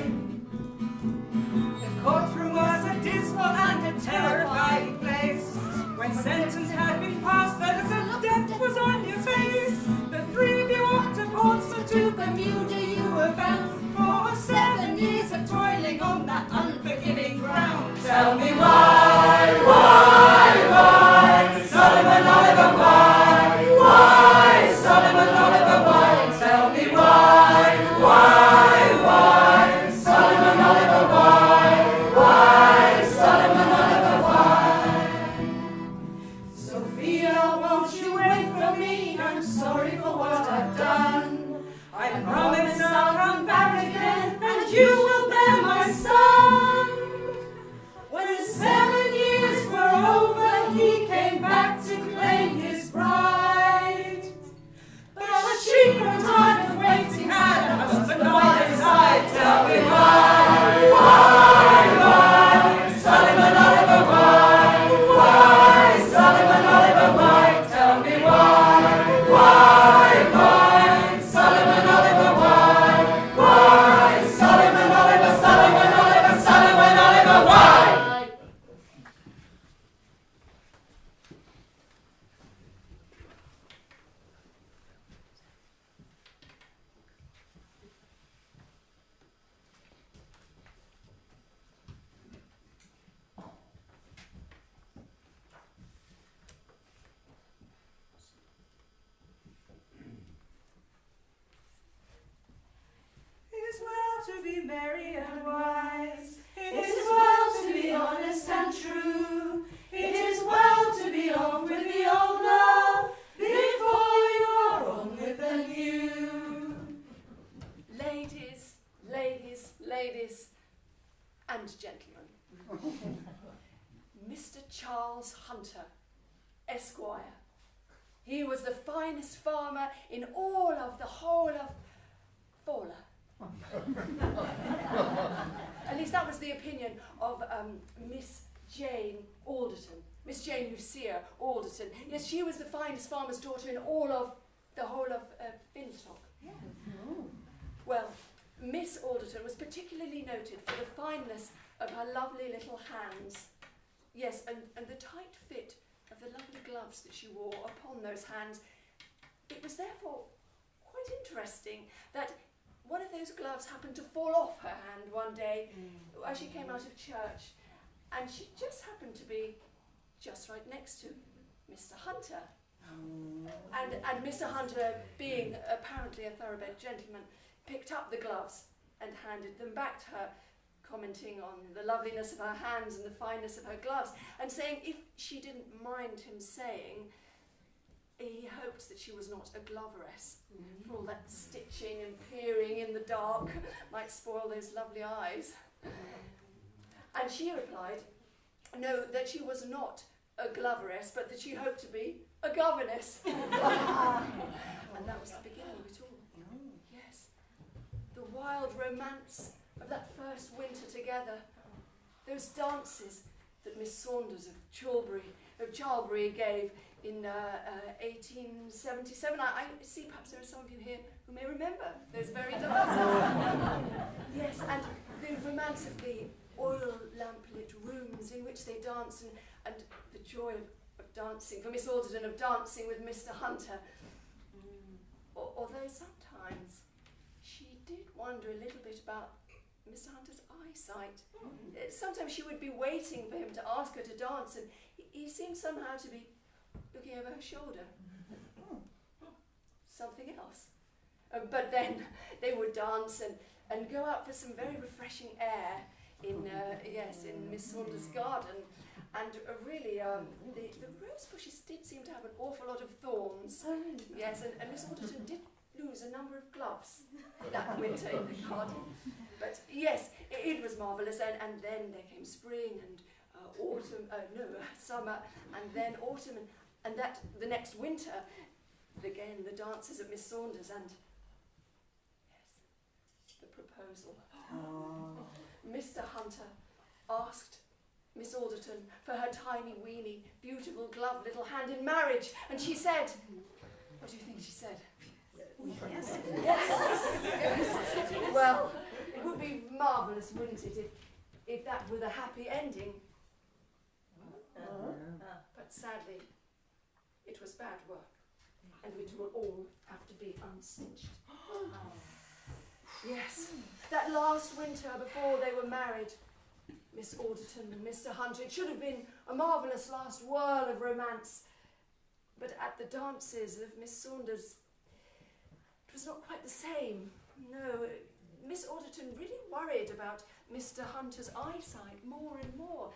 Speaker 8: The courtroom was a dismal and a terrifying place. When sentence had been passed, the result of death was on your face. The three of you off to Portsmouth, to Bermuda you were bound, for 7 years of toiling on that unforgiving ground. Tell me why, Solomon Oliver, why, Solomon Oliver, why? Tell me why, Solomon Oliver, why, Solomon Oliver, why? Sophia, won't you wait for me? I'm sorry for what I've done. I promise I'll come back again, and you will bear my son. When 7 years were over, he came back to claim his bride. But she grew tired of waiting, had a husband by her side. Tell me why, Solomon Oliver, why, Solomon Oliver, why? Tell me why, Solomon Oliver, why, Solomon Oliver, Solomon Oliver, why? It is well to be merry and wise. It is well to be honest and true. It is well to be off with the old love before you are on with the new.
Speaker 6: Ladies, and gentlemen, Mr. Charles Hunter, Esquire. He was the finest farmer in all of the whole of Fowler. At least that was the opinion of Miss Jane Alderton, Miss Jane Lucia Alderton. Yes, she was the finest farmer's daughter in all of the whole of Finstock. Yeah. Well, Miss Alderton was particularly noted for the fineness of her lovely little hands. Yes, and the tight fit of the lovely gloves that she wore upon those hands. It was therefore quite interesting that one of those gloves happened to fall off her hand one day as she came out of church, and she just happened to be just right next to Mr. Hunter. And Mr. Hunter, being apparently a thoroughbred gentleman, picked up the gloves and handed them back to her, commenting on the loveliness of her hands and the fineness of her gloves, and saying if she didn't mind him saying, he hoped that she was not a gloveress, for all that stitching and peering in the dark might spoil those lovely eyes. And she replied, no, that she was not a gloveress, but that she hoped to be a governess. And that was the beginning of it all. Yes. The wild romance of that first winter together. Those dances that Miss Saunders of Charlbury gave in 1877. I see perhaps there are some of you here who may remember those very dances. Yes, and the romance of the oil lamp-lit rooms in which they danced, and the joy of dancing, for Miss Alderton, of dancing with Mr. Hunter. Although sometimes she did wonder a little bit about Mr. Hunter's eyesight. Sometimes she would be waiting for him to ask her to dance, and he seemed somehow to be looking over her shoulder. Something else. But then they would dance and go out for some very refreshing air in Miss Saunders' garden. And really, the rose bushes did seem to have an awful lot of thorns. Yes, and Miss Alderton did lose a number of gloves that winter in the garden. But yes, it was marvellous. And then there came spring and summer, and then autumn, and that the next winter, again the dances of Miss Saunders, and yes, the proposal. Mr. Hunter asked Miss Alderton for her tiny, weeny, beautiful, gloved little hand in marriage, and she said, what do you think she said? Yes. Yes. Well, it would be marvellous, wouldn't it, if that were the happy ending? But sadly, it was bad work, and it will all have to be unstitched. Yes, that last winter before they were married, Miss Alderton and Mr. Hunter, it should have been a marvellous last whirl of romance. But at the dances of Miss Saunders, it was not quite the same. No, Miss Alderton really worried about Mr. Hunter's eyesight more and more.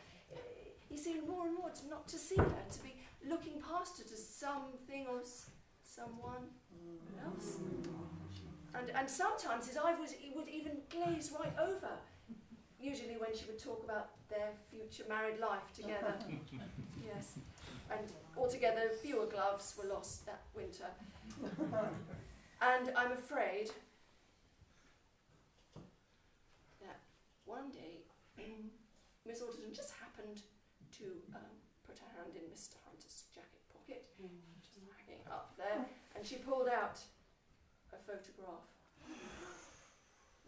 Speaker 6: He seemed more and more not to see her, to be looking past her to something or someone else. And sometimes his eye would even glaze right over, usually when she would talk about their future married life together. Yes. And altogether, fewer gloves were lost that winter. And I'm afraid that one day, Miss Alderton just happened to put her hand in Mr. Hunter's jacket pocket, just hanging up there, and she pulled out a photograph.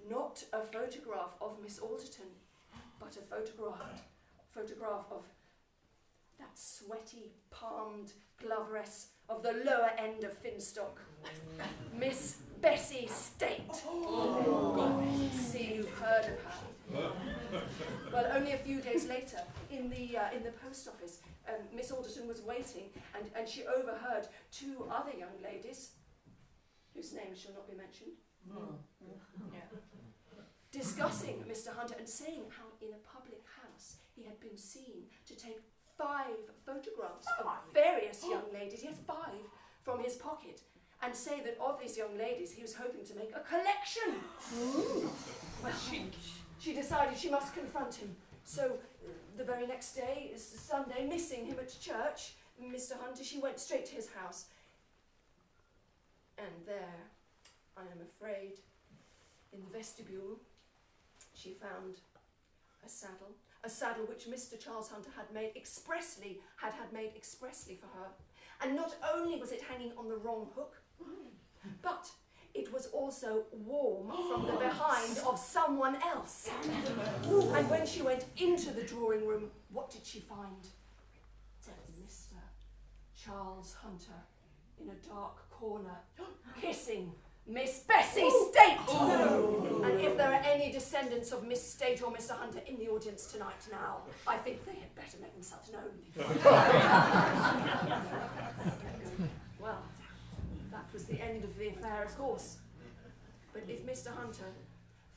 Speaker 6: Not a photograph of Miss Alderton, but a photograph of that sweaty, palmed gloveress of the lower end of Finstock, Miss Bessie State. See, you've heard of her. Well, only a few days later, in the post office, Miss Alderton was waiting, and she overheard two other young ladies, whose names shall not be mentioned, discussing Mr. Hunter and saying how in a public house he had been seen to take 5 photographs of various young ladies, yes, 5, from his pocket, and say that of these young ladies he was hoping to make a collection. Well, she decided she must confront him. So the very next day, is Sunday, missing him at church, Mr. Hunter, she went straight to his house. And there, I am afraid, in the vestibule, she found a saddle which Mr. Charles Hunter had made expressly for her. And not only was it hanging on the wrong hook, but it was also warm from the behind of someone else. And when she went into the drawing room, what did she find? Mr. Charles Hunter in a dark corner, kissing Miss Bessie State. And if there are any descendants of Miss State or Mr. Hunter in the audience tonight now, I think they had better make themselves known. Well, that was the end of the affair, of course. But if Mr. Hunter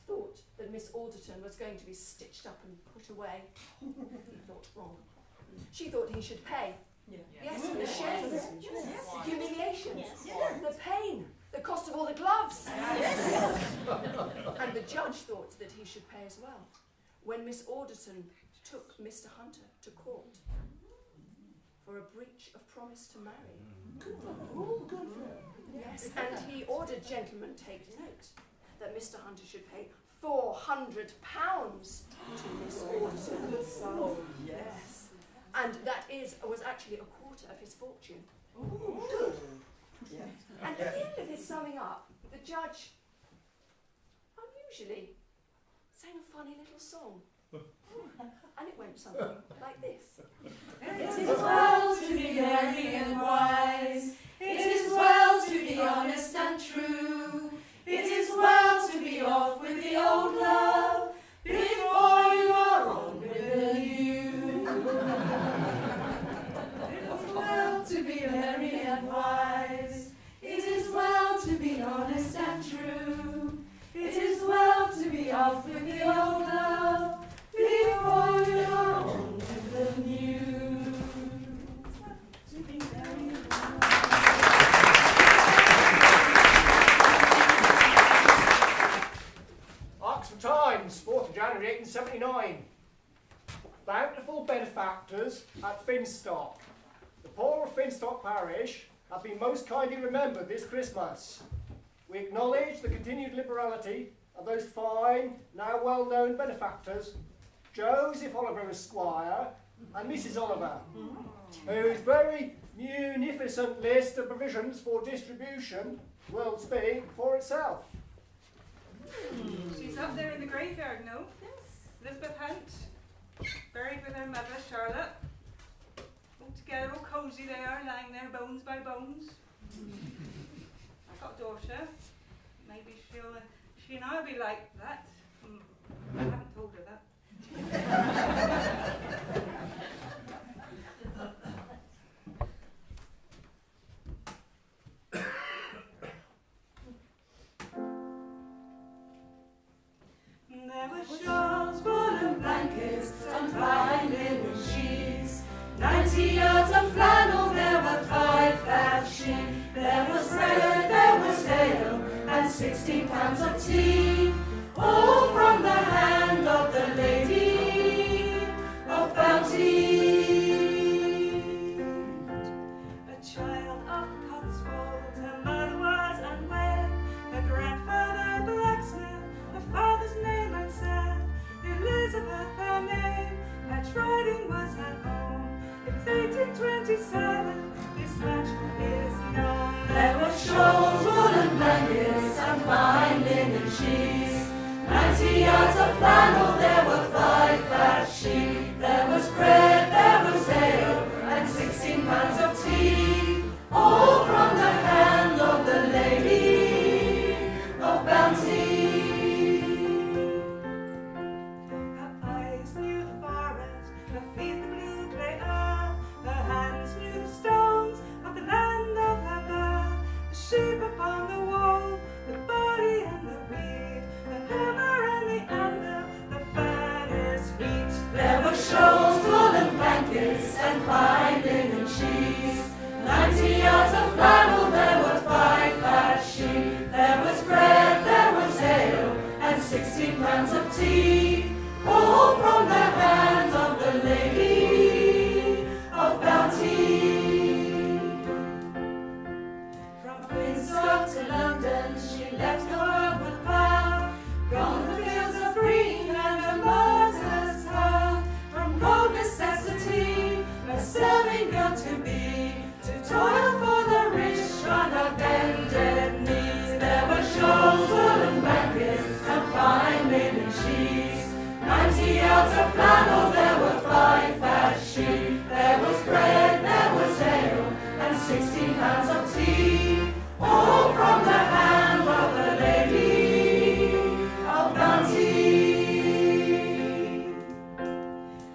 Speaker 6: thought that Miss Alderton was going to be stitched up and put away, he thought wrong. She thought he should pay. Yes, the shame, the humiliation, the pain, the cost of all the gloves. And the judge thought that he should pay as well. When Miss Alderton took Mr. Hunter to court for a breach of promise to marry. Yes, and he ordered gentlemen take note that Mr. Hunter should pay £400 to Miss Alderton. So, yes. And that was actually a quarter of his fortune. And at the end of his summing up, the judge unusually sang a funny little song. And it went something like this.
Speaker 8: It is well to be merry and wise. It is well to be honest and true. It is well to be off with the old love before you are on with the new. It is well to be merry and wise. It is well to be honest and true. It is well to be off with the old love before you are on with the new. To be merry and wise.
Speaker 4: Oxford Times, 4th of January 1879. Bountiful benefactors at Finstock. The poor of Finstock parish have been most kindly remembered this Christmas. We acknowledge the continued liberality of those fine, now well-known benefactors, Joseph Oliver Esquire and Mrs. Oliver, whose very munificent list of provisions for distribution will speak for itself.
Speaker 12: She's up there in the graveyard, no? Yes. Elizabeth Hunt, buried with her mother, Charlotte. All together, all cosy they are, lying there, bones by bones. I've got a daughter. Maybe she and I will be like that. I haven't told her that.
Speaker 8: There were shawls full of blankets and fine linen sheets, 90 yards of flannel, there were 5 fat sheep. There was bread, there was ale, and 16 pounds of tea, all from the hand of the lady of bounty. A child of Cotswold, her mother was unwed, her grandfather blacksmith, her father's name unsaid, Elizabeth her name, her riding was at home. It was 1827, this much is known. There were shawls, woolen blankets, and fine linen sheets, 90 yards of flannel, there were 5 fat sheep. There was bread, there was ale, and 16 pounds of tea, all from the hand of the lady of bounty. Her eyes knew the forest, her feet the blue grey earth, her hands knew the stones of the land of her birth, the sheep upon the wall, the barley and the wheat, the hammer and the anvil, the yards of flannel, there were 5 fat sheep. There was bread, there was ale, and 16 pounds of tea, all from the hand of the Lady of Bounty.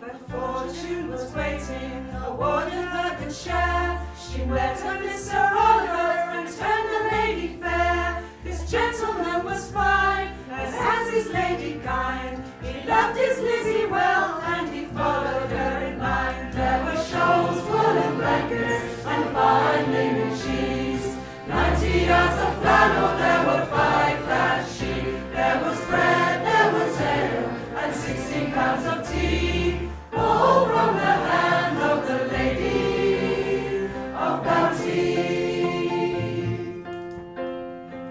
Speaker 8: But fortune was waiting, awarded her good share. She wed her Mr. Oliver and turned the lady fair. This gentleman was fine, as his lady kind. He loved his Lizzie well, and he followed her in line. There were shawls, woolen blankets, and fine linen sheets. 90 yards of flannel, there were 5 fat sheep. There was bread, there was ale, and 16 pounds of tea, all from the hand of the Lady of Bounty.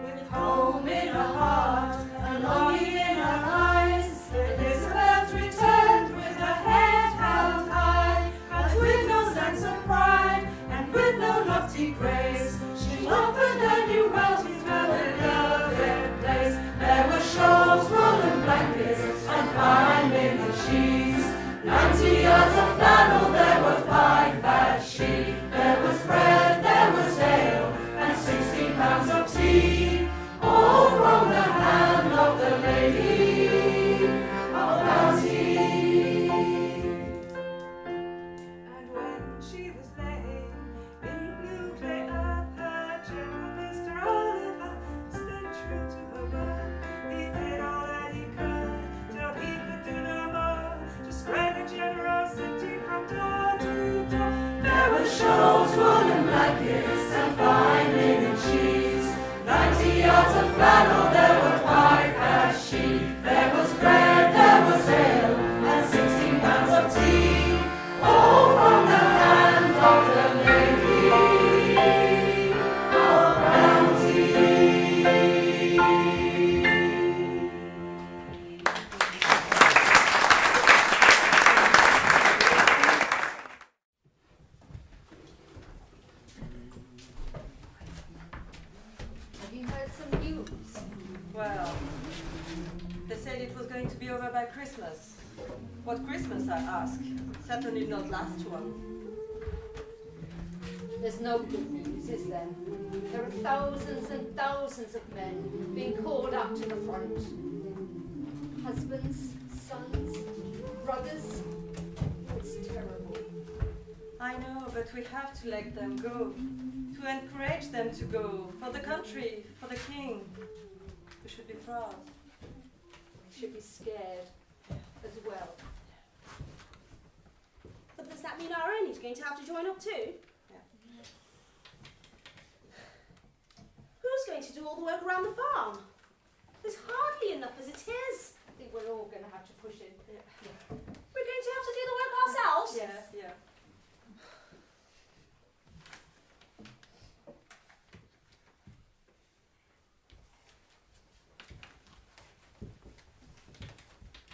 Speaker 8: With home in her heart and longing in her eyes, Elizabeth returned with her head held high, but with no sense of pride and with no lofty grace. She offered her new wealth to her beloved place. There were shawls, woolen blankets, and fine linen sheets. 90 yards of flannel, there were 5 fat sheep. There was bread, there was ale, and 16 pounds of tea, all from the hand of the Lady of Bounty.
Speaker 12: And when she was laying in blue clay earth, her gentle Mr. Oliver stood true to her word. He did all that he could till he could do no more, to spread her generosity from door to door.
Speaker 8: There were shawls, woolen blankets, and fine linen sheets. 90 yards of flannel, there were 5 fat sheep. There was bread, there was ale, and 16 pounds of tea, all from the hand of the Lady of Bounty.
Speaker 2: Have you heard some news?
Speaker 13: Well, they said it was going to be over by Christmas. What Christmas, I ask? Certainly not last one.
Speaker 2: There's no good news, is there? There are thousands and thousands of men being called up to the front. Husbands, sons, brothers. It's terrible.
Speaker 13: I know, but we have to let them go. To encourage them to go. For the country, for the king. We should be proud.
Speaker 2: We should be scared as well.
Speaker 7: But does that mean our own is going to have to join up too? Who's going to do all the work around the farm? There's hardly enough as it is.
Speaker 2: I think we're all going to have to push it.
Speaker 7: We're going to have to do the work ourselves?
Speaker 13: Yeah.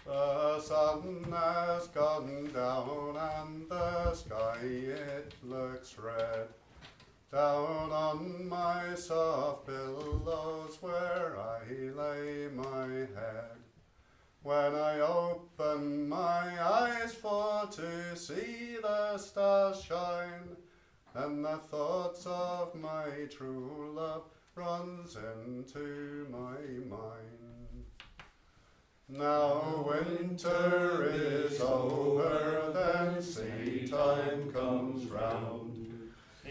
Speaker 3: The sun has gone down and the sky it looks red. Down on my soft pillows where I lay my head. When I open my eyes for to see the stars shine, and the thoughts of my true love runs into my mind. Now winter is over, then sea time comes round.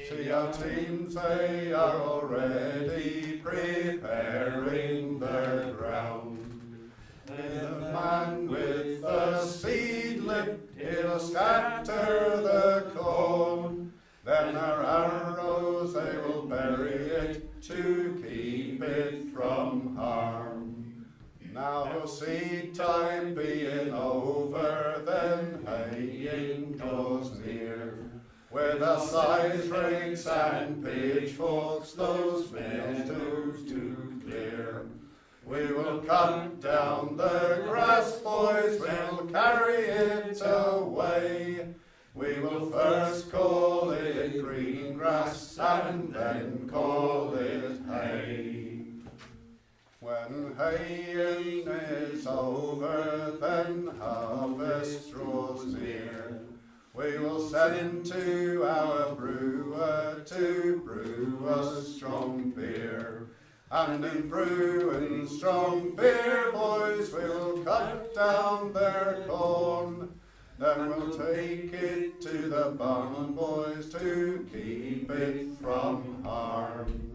Speaker 3: See our teams, they are already preparing their ground. The man with the seedling, he'll scatter the corn. Then our arrows, they will bury it to keep it from harm. Now seed time being over, then haying goes near. With our scythe rakes and pitchforks, those fields to clear. We will cut down the grass, boys, we'll carry it away. We will first call it green grass, and then call it hay. When When haying is over, then harvest draws near. We will send to our brewer to brew us strong beer. And in brewing strong beer, boys will cut down their corn. Then we'll take it to the barn, boys, to keep it from harm.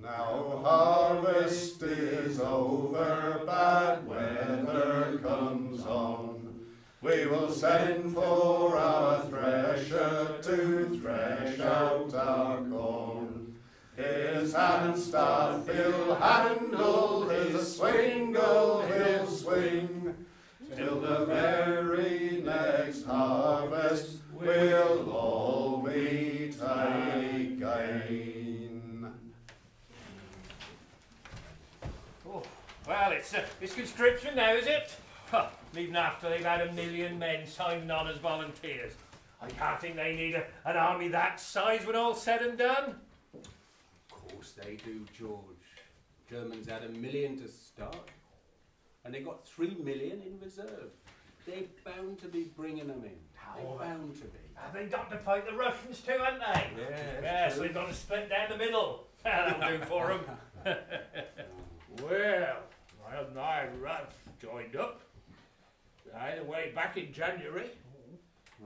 Speaker 3: Now harvest is over, bad weather comes on. We will send for our thresher to thresh out our corn. His handstaff he'll handle, his swingle he'll swing, till the very next harvest we'll all meet again.
Speaker 9: Well, it's conscription now, is it? Huh, even after they've had 1 million men signed on as volunteers. I can't think they need an army that size when all's said and done.
Speaker 5: Of course they do, George. Germans had 1 million to start, and they got 3 million in reserve. They're bound to be bringing them in. They're bound to be.
Speaker 9: Have they got to fight the Russians too, haven't they? Yes, they've got to split down the middle. That'll do for them. Well, my Ralph joined up. Either way, back in January.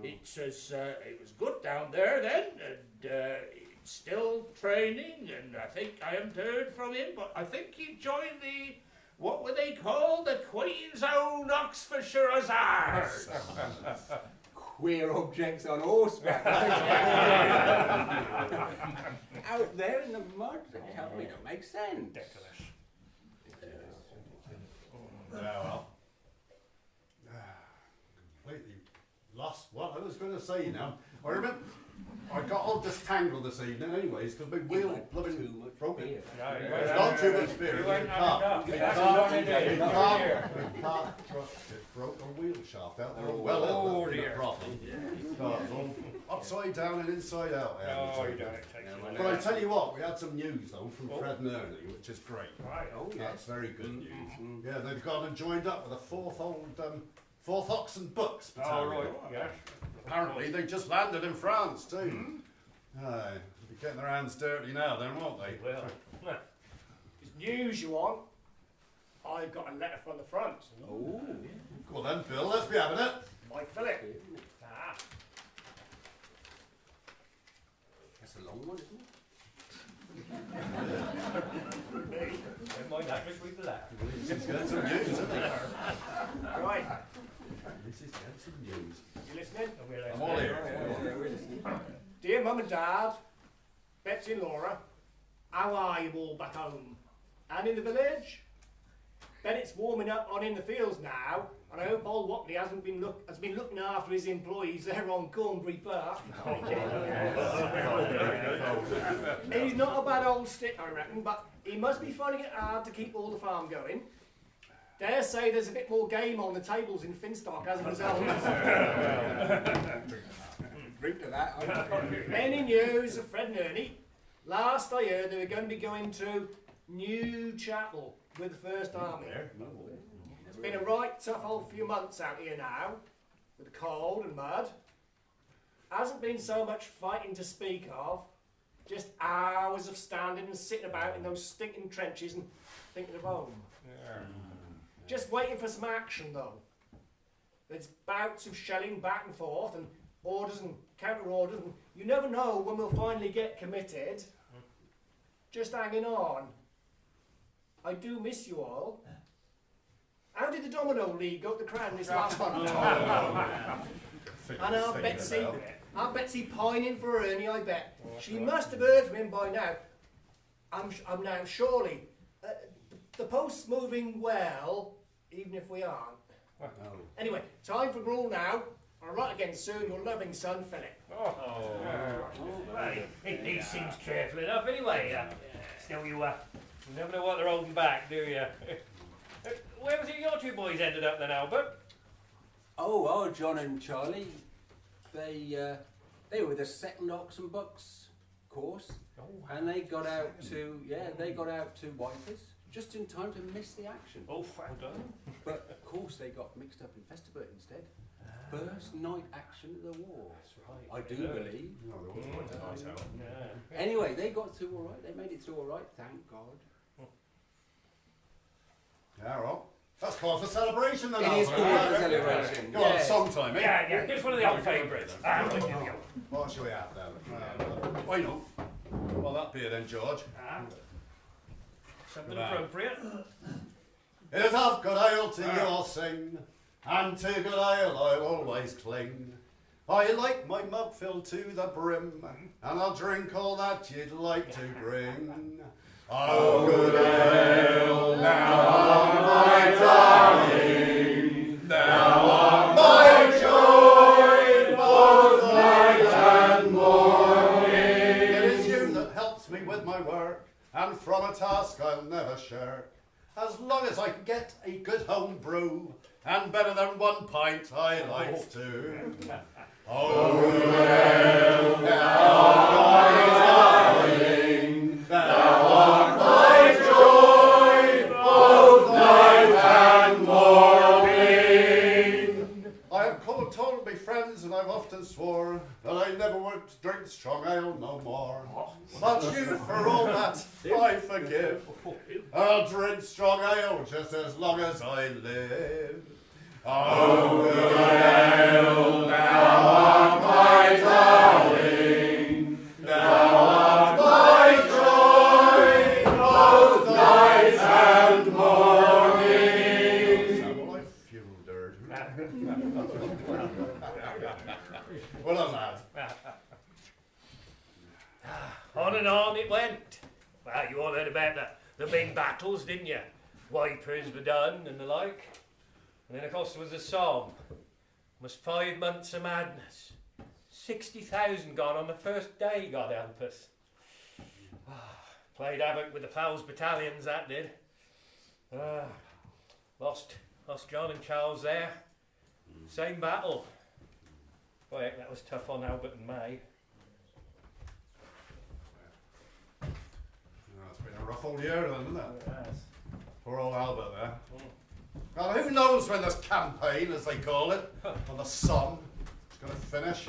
Speaker 9: It says it was good down there then, and it's still training, and I think I haven't heard from him, but I think he joined the, what were they called? The Queen's Own Oxfordshire Hussars.
Speaker 5: Queer objects on horseback. Out there in the mud, the cavalry don't make sense.
Speaker 9: Ridiculous.
Speaker 3: Well, completely lost what I was going to say now. I remember I got all distangled this evening anyways because my wheel blooming broke it. It's not too much beer. You can't trust it. Broke a wheel shaft out there. Well, dear. Problem. Upside down and inside out. But I tell you what, we had some news though from Fred and Ernie, which is great.
Speaker 9: Right.
Speaker 3: Oh, yes. That's very good news. Yeah, they've gone and joined up with a fourth Oxen Bucks battalion.
Speaker 9: Oh, right. Yes.
Speaker 3: Apparently they just landed in France too. They'll be getting their hands dirty now then, won't they?
Speaker 9: Well,
Speaker 4: It's news you want. I've got a letter from the front.
Speaker 3: Oh. Well then, Bill, let's be having it.
Speaker 4: My Philip. Ah.
Speaker 5: That's a long one, isn't it?
Speaker 9: never mind that, just read the letter.
Speaker 3: This is getting some news, isn't it?
Speaker 4: Right.
Speaker 3: This is getting some news.
Speaker 4: You listening?
Speaker 3: I'm all ears.
Speaker 4: Dear Mum and Dad, Betsy and Laura, how are you all back home? And in the village? Bennett's warming up on in the fields now, and I hope old Watley has been looking after his employees there on Cornbury Park. He's not a bad old stick, I reckon, but he must be finding it hard to keep all the farm going. Dare say there's a bit more game on the tables in Finstock as a result.
Speaker 5: Drink to that.
Speaker 4: Any news of Fred and Ernie? Last I heard they were going to be going to New Chapel with the First Army. It's been a right tough old few months out here now, with the cold and mud. Hasn't been so much fighting to speak of, just hours of standing and sitting about in those stinking trenches and thinking of home. Just waiting for some action though. There's bouts of shelling back and forth and orders and counter-orders, and you never know when we'll finally get committed. Just hanging on. I do miss you all. How did the Domino League go to the Crown this last month? And our Betsy pining for Ernie, I bet. She must have heard from him by now. I'm now surely. The post's moving well, even if we aren't. Anyway, time for gruel now. I'll write again soon, your loving son, Philip.
Speaker 9: He seems careful enough anyway. Still, you never know what they're holding back, do you? Where was it your two boys ended up then, Albert?
Speaker 5: Oh, John and Charlie. They were the second Oxen Bucks course, and they got out to Wipers just in time to miss the action.
Speaker 9: Oh, well done.
Speaker 5: But of course they got mixed up in Festival instead. First night action of the war.
Speaker 9: That's right.
Speaker 5: I do believe.
Speaker 3: No, there was quite a night out.
Speaker 9: Yeah.
Speaker 5: Anyway, they got through all right. They made it through all right, thank God.
Speaker 3: Yeah, well, that's called for celebration then.
Speaker 5: It is
Speaker 3: Alfred.
Speaker 5: called for celebration.
Speaker 3: Go on, song time, eh?
Speaker 9: Yeah, here's one of the old favourites. Here we go.
Speaker 3: What shall we have then? Why not? Well, that be it then, George.
Speaker 9: Something
Speaker 3: Right.
Speaker 9: appropriate.
Speaker 3: It is of good ale to you'll sing, and to good ale I'll always cling. I like my mug filled to the brim, and I'll drink all that you'd like to bring. Oh, good ale, now my darling, now my joy, both night and morning. It is you that helps me with my work, and from a task I'll never shirk. As long as I can get a good home brew, and better than 1 pint I likes to. Oh, good ale, now my darling, thou art my joy, both night and morning. I have told me friends, and I've often swore, that I never would drink strong ale no more. But you, for all that, I forgive. I'll drink strong ale just as long as I live. Oh, good ale, thou art my darling, thou art my joy, both night and morning. Sound like fuel dirt. Well done, lad.
Speaker 9: On and on it went. Well, you all heard about the big battles, didn't you? Wipers were done and the like. And then, of course, there was a Somme. Almost 5 months of madness. 60,000 gone on the first day, God help us. Played havoc with the Plough's battalions, that did. Lost John and Charles there. Same battle. Boy, heck, that was tough on Albert and May.
Speaker 3: It's been a rough old year then, isn't it?
Speaker 9: It has.
Speaker 3: Poor old Albert there. Now, who knows when this campaign, as they call it, on the Somme, is going to finish?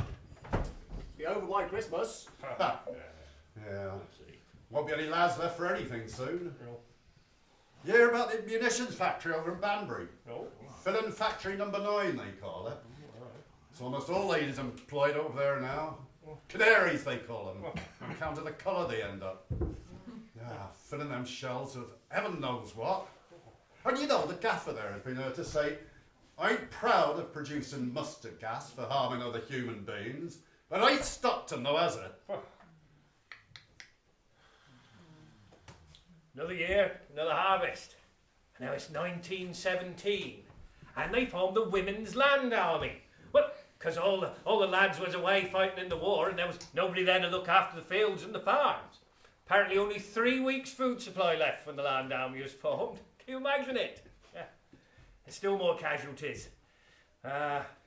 Speaker 5: Be over by Christmas.
Speaker 3: Yeah. Won't be any lads left for anything soon. You hear about the munitions factory over in Banbury?
Speaker 9: No.
Speaker 3: Filling factory number 9, they call it. It's almost all ladies employed over there now. Canaries, they call them. On account of the colour they end up. Yeah, filling them shells with heaven knows what. And you know, the gaffer there has been heard to say, I ain't proud of producing mustard gas for harming other human beings, but I ain't stopped them though, has it?
Speaker 9: Another year, another harvest. Now it's 1917, and they formed the Women's Land Army. Well, because all the lads was away fighting in the war, and there was nobody there to look after the fields and the farms. Apparently only 3 weeks' food supply left when the Land Army was formed. Can you imagine it? Yeah. There's still more casualties.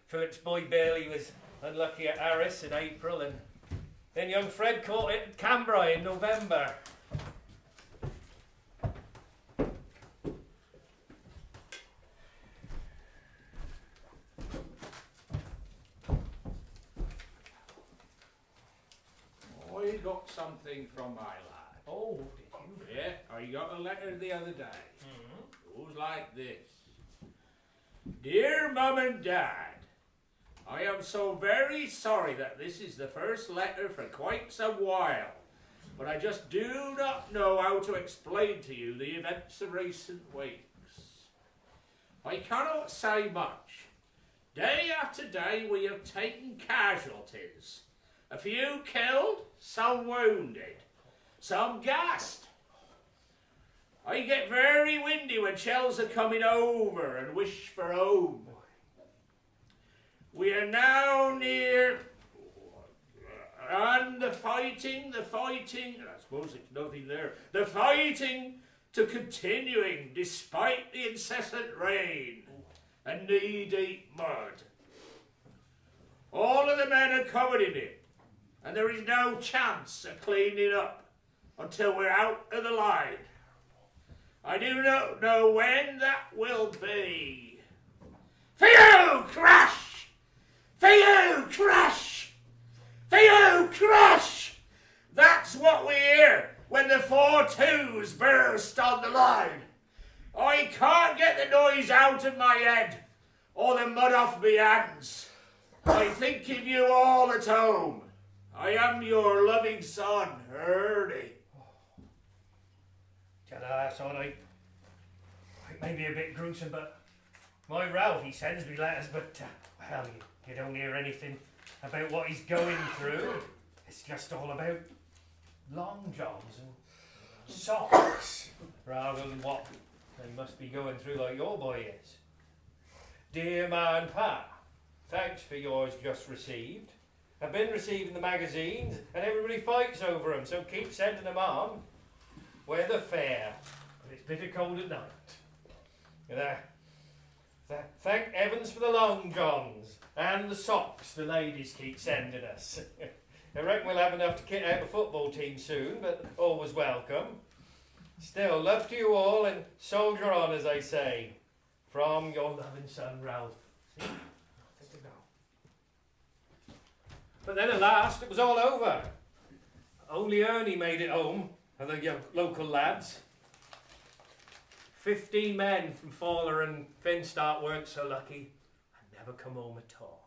Speaker 9: Philip's boy Bailey was unlucky at Arras in April, and then young Fred caught it at Cambrai in November.
Speaker 5: I got something from my lad.
Speaker 9: Oh, did you?
Speaker 5: Yeah, I got a letter the other day. It goes like this. Dear Mum and Dad, I am so very sorry that this is the first letter for quite some while, but I just do not know how to explain to you the events of recent weeks. I cannot say much. Day after day we have taken casualties. A few killed, some wounded, some gassed. I get very windy when shells are coming over and wish for home. We are now near, and the fighting, I suppose it's nothing there, the fighting to continuing despite the incessant rain and knee-deep mud. All of the men are covered in it, and there is no chance of cleaning up until we're out of the line.
Speaker 9: I do not know when that will be. For you, crash! For you, crash! For you, crash! That's what we hear when the 4 twos burst on the line. I can't get the noise out of my head or the mud off my hands. I think of you all at home. I am your loving son, Ernie.
Speaker 1: That's all right. It may be a bit gruesome, but my Ralph, he sends me letters, but, well, you don't hear anything about what he's going through. It's just all about long johns and socks, rather than what they must be going through like your boy is. Dear man Pa, thanks for yours just received. I've been receiving the magazines and everybody fights over them, so keep sending them on. Weather fair, but it's bitter cold at night. Thank heavens for the long johns and the socks the ladies keep sending us. I reckon we'll have enough to kit out a football team soon, but always welcome. Still, love to you all and soldier on, as I say. From your loving son, Ralph. See? Nothing to go. But then at last, it was all over. Only Ernie made it home, and the local lads. 15 men from Fowler and Finstart weren't so lucky and never come home at all.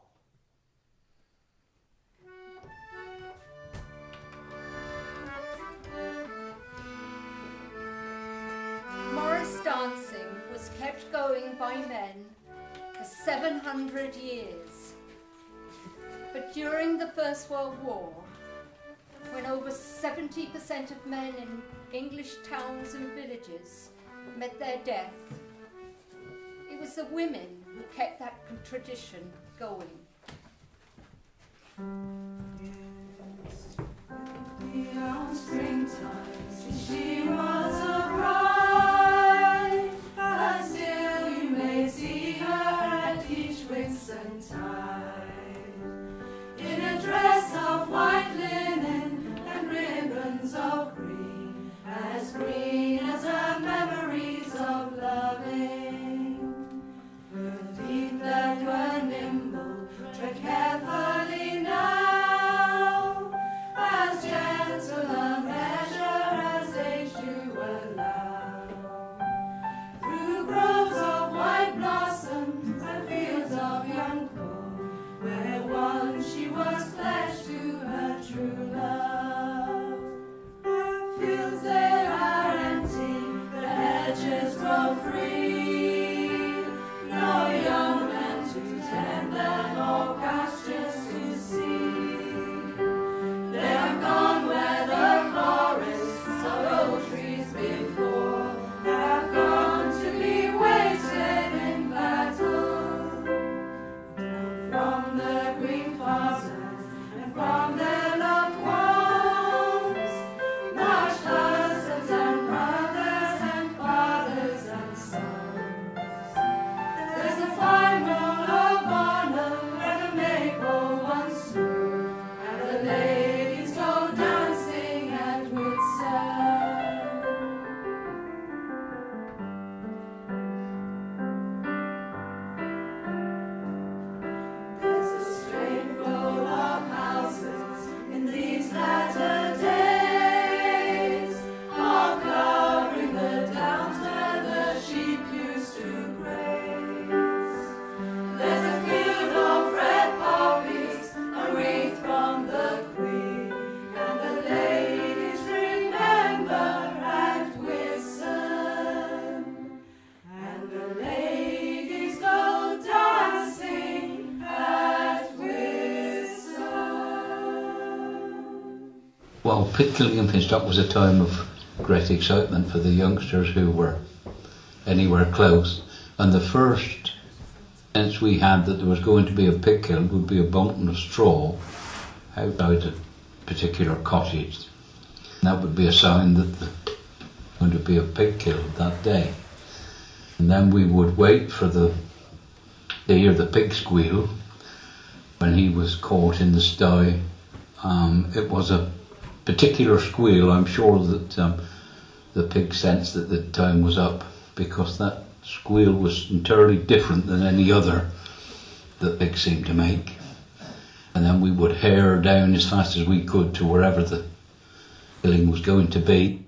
Speaker 2: Morris dancing was kept going by men for 700 years. But during the First World War, when over 70% of men in English towns and villages met their death, it was the women who kept that tradition going.
Speaker 8: Beyond springtime, since she was a bride, and still you may see her at each Whitsuntide, in a dress of white linen and ribbons of green as her memories of loving. Her feet that were nimble tread carefully now, as gentle a measure as age do allow. Through groves of white blossoms and fields of young corn, where once she was pledged to her true love. Fields there are empty, the hedges grow free, no young men to tend them or pastures to see. They are gone where the forests of old trees before have gone to be wasted in battle. Down from the green farmlands and from their loved ones marched husbands and brothers and fathers and sons. There's a fine roll of honor where the Maypole once stood, and the ladies go dancing at Whitsun. There's a straight row of houses in these latter days, all covering the downs where the sheep used to graze. There's a field of red poppies, a wreath from the Queen, and the ladies remember at Whitsun. And the ladies go dancing at Whitsun.
Speaker 14: Well, Pitcliffe and Finstock was a time of great excitement for the youngsters who were anywhere close, and the first sense we had that there was going to be a pit kill would be a bunting of straw outside a particular cottage. And that would be a sign that there was going to be a pig killed that day. And then we would wait for to hear the pig squeal when he was caught in the sty. It was a particular squeal. I'm sure that the pig sensed that the time was up, because that squeal was entirely different than any other that pigs seemed to make. And then we would hare down as fast as we could to wherever the killing was going to be.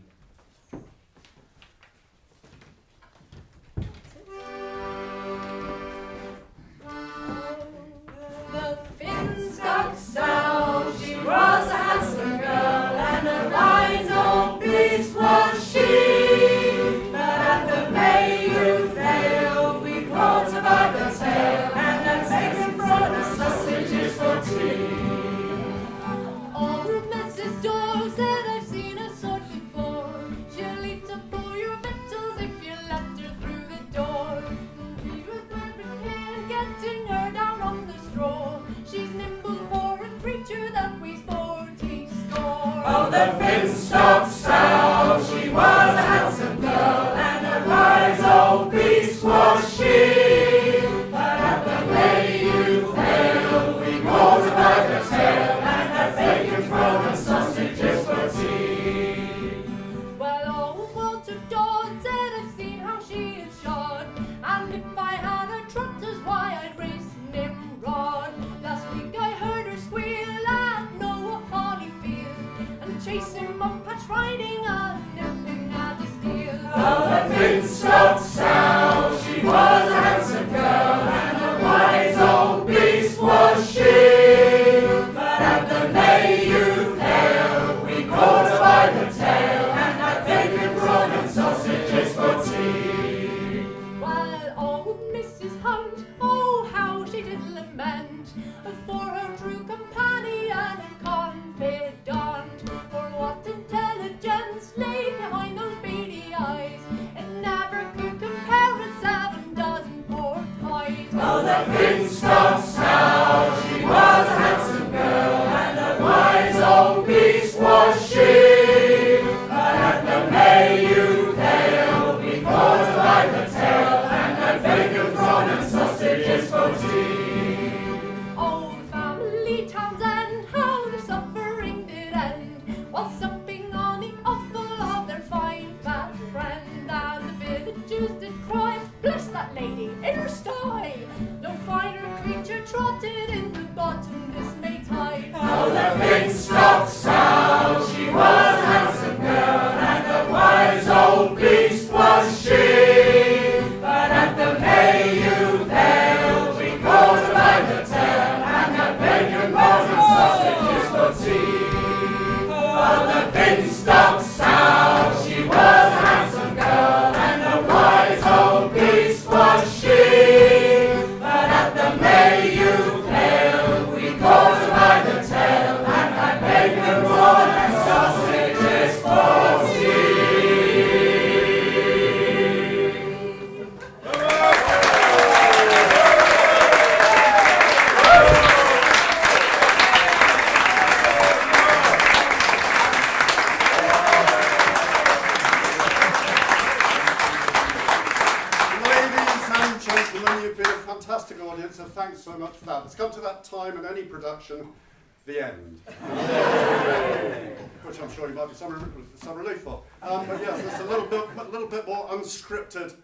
Speaker 8: The Finstock sow, she was a handsome girl, and a wise old beast was she. But at the Mayhew fail, we caught her by the tail, and then bacon, bread, and sausages for tea.
Speaker 15: Old Mrs. Dawes said I've seen her sort before. She'll eat up all your victuals if you let her through the door. We were perfect care getting her down on the straw. She's nimble for a creature that weighs 40 score.
Speaker 8: Oh, the Finstock sow, she was a handsome girl, and a wise old beast was she. But at the Mayhew fail, we caught her by the tail, and had bacon, thrown and sausages for tea.
Speaker 15: Well, old Walter Dodd said I've seen how she is shod, and if I had a trotter's why I'd race Nimrod. Last week I heard her squeal at Noah Hollyfield, and chase him up patch riding a nipping at his heel.
Speaker 8: Oh, the Finstock sow, she was a handsome girl, and a wise old beast was she. But at the Mayhew fail, we caught her by the tail, and had bacon, brawn and sausages for tea.
Speaker 15: While old Mrs. Hunt, oh how she did lament for her true companion and confidant. For what intelligence lay behind those beady eyes, it never could compare with 7 dozen pork pies.
Speaker 8: Oh, the Finstock sow, she was a handsome girl, and a wise old beast was she. But at the Mayhew fail, we caught her by the tail, and had bacon, brawn and sausages for tea.
Speaker 15: Old family Townsend, how their suffering did end, while supping on the offal of their fine fat friend. And the villagers did cry, bless that lady in her sty, no finer creature trotted in the bottom this May tide.
Speaker 8: Oh, the Finstock sow, she was a handsome girl, and a wise old beast was she. But at the Mayhew fail, we caught her by the tail, and had bacon, rolls and sausages for tea. Oh, the Finstock sow, she was a handsome girl, and a wise old beast was she. But at the Mayhew fail, we caught her by the tail, and had bacon, rolls and sausages for tea.
Speaker 3: Ladies and gentlemen, you've been a fantastic audience, and thanks so much for that. It's come to that time in any production, the end. Which I'm sure you might be some relief for. But yes, it's a little bit more unscripted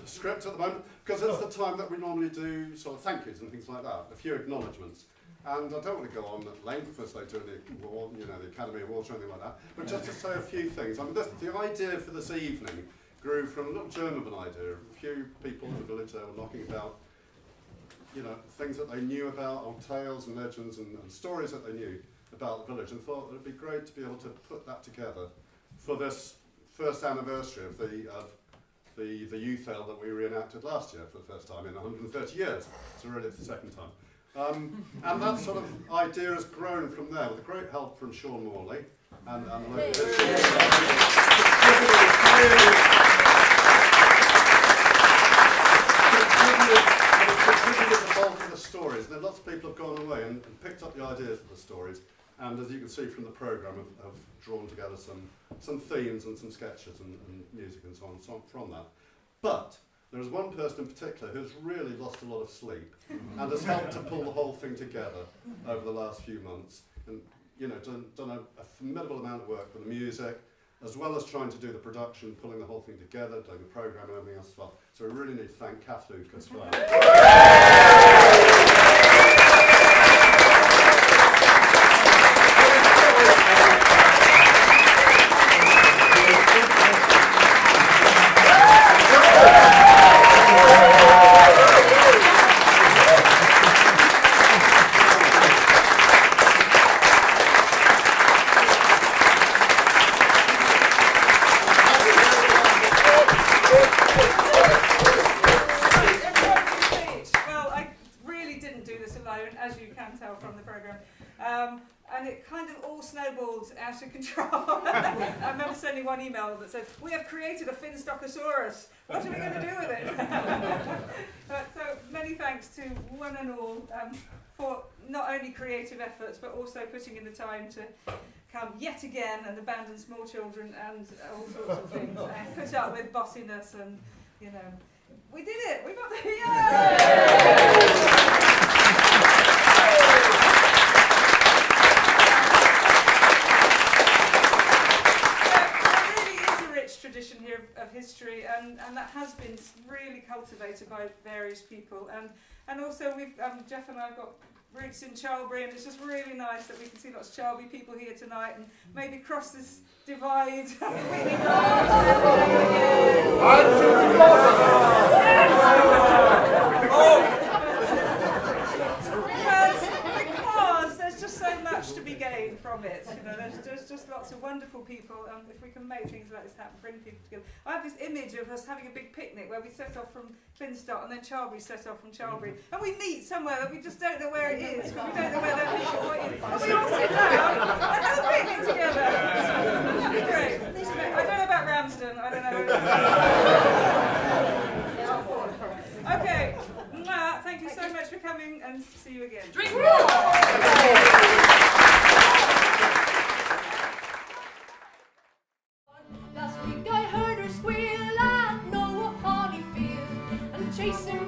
Speaker 3: script at the moment, because it's the time that we normally do sort of thank yous and things like that, a few acknowledgements. And I don't want to go on at length as they do the Academy Awards or anything like that, but just to say a few things. I mean, the idea for this evening grew from a little germ of an idea. A few people in the village there were knocking about, things that they knew about, old tales and legends and stories that they knew about the village, and thought that it'd be great to be able to put that together for this first anniversary of the youth ale that we reenacted last year for the first time in 130 years. So really it's the second time. And that sort of idea has grown from there with great help from Sean Morley and contributed the bulk of the stories. And then lots of people have gone away and picked up the ideas of the stories, and as you can see from the programme, have drawn together some themes and some sketches and music and so on from that. But there is one person in particular who's really lost a lot of sleep and has helped to pull the whole thing together over the last few months, and done a formidable amount of work with the music as well as trying to do the production, pulling the whole thing together, doing the programme and everything else as well. So we really need to thank Kath Lucas for that.
Speaker 12: And it kind of all snowballed out of control. I remember sending one email that said, "We have created a Finstockosaurus. What are we going to do with it?" So many thanks to one and all for not only creative efforts, but also putting in the time to come yet again and abandon small children and all sorts of things, and put up with bossiness, and you know, we did it. We got there. Tradition here of history, and that has been really cultivated by various people, and also we've Jeff and I have got roots in Charlbury, and it's just really nice that we can see lots of Charlbury people here tonight and maybe cross this divide. Because there's just so much to be gained from it. You know, there's just lots of wonderful people, and if we can make things like this happen, bring people together. I have this image of us having a big picnic where we set off from Finstock and then Charlbury set off from Charlbury, and we meet somewhere that we just don't know where it is, because we don't know where that meeting point is, and we all sit down and have a picnic together. That'd be great. I don't know about Ramsden. I don't know. Okay. Thank you so much for coming, and see you again. Drink more!
Speaker 15: Last week I heard her squeal at Noah Hollyfield and chasing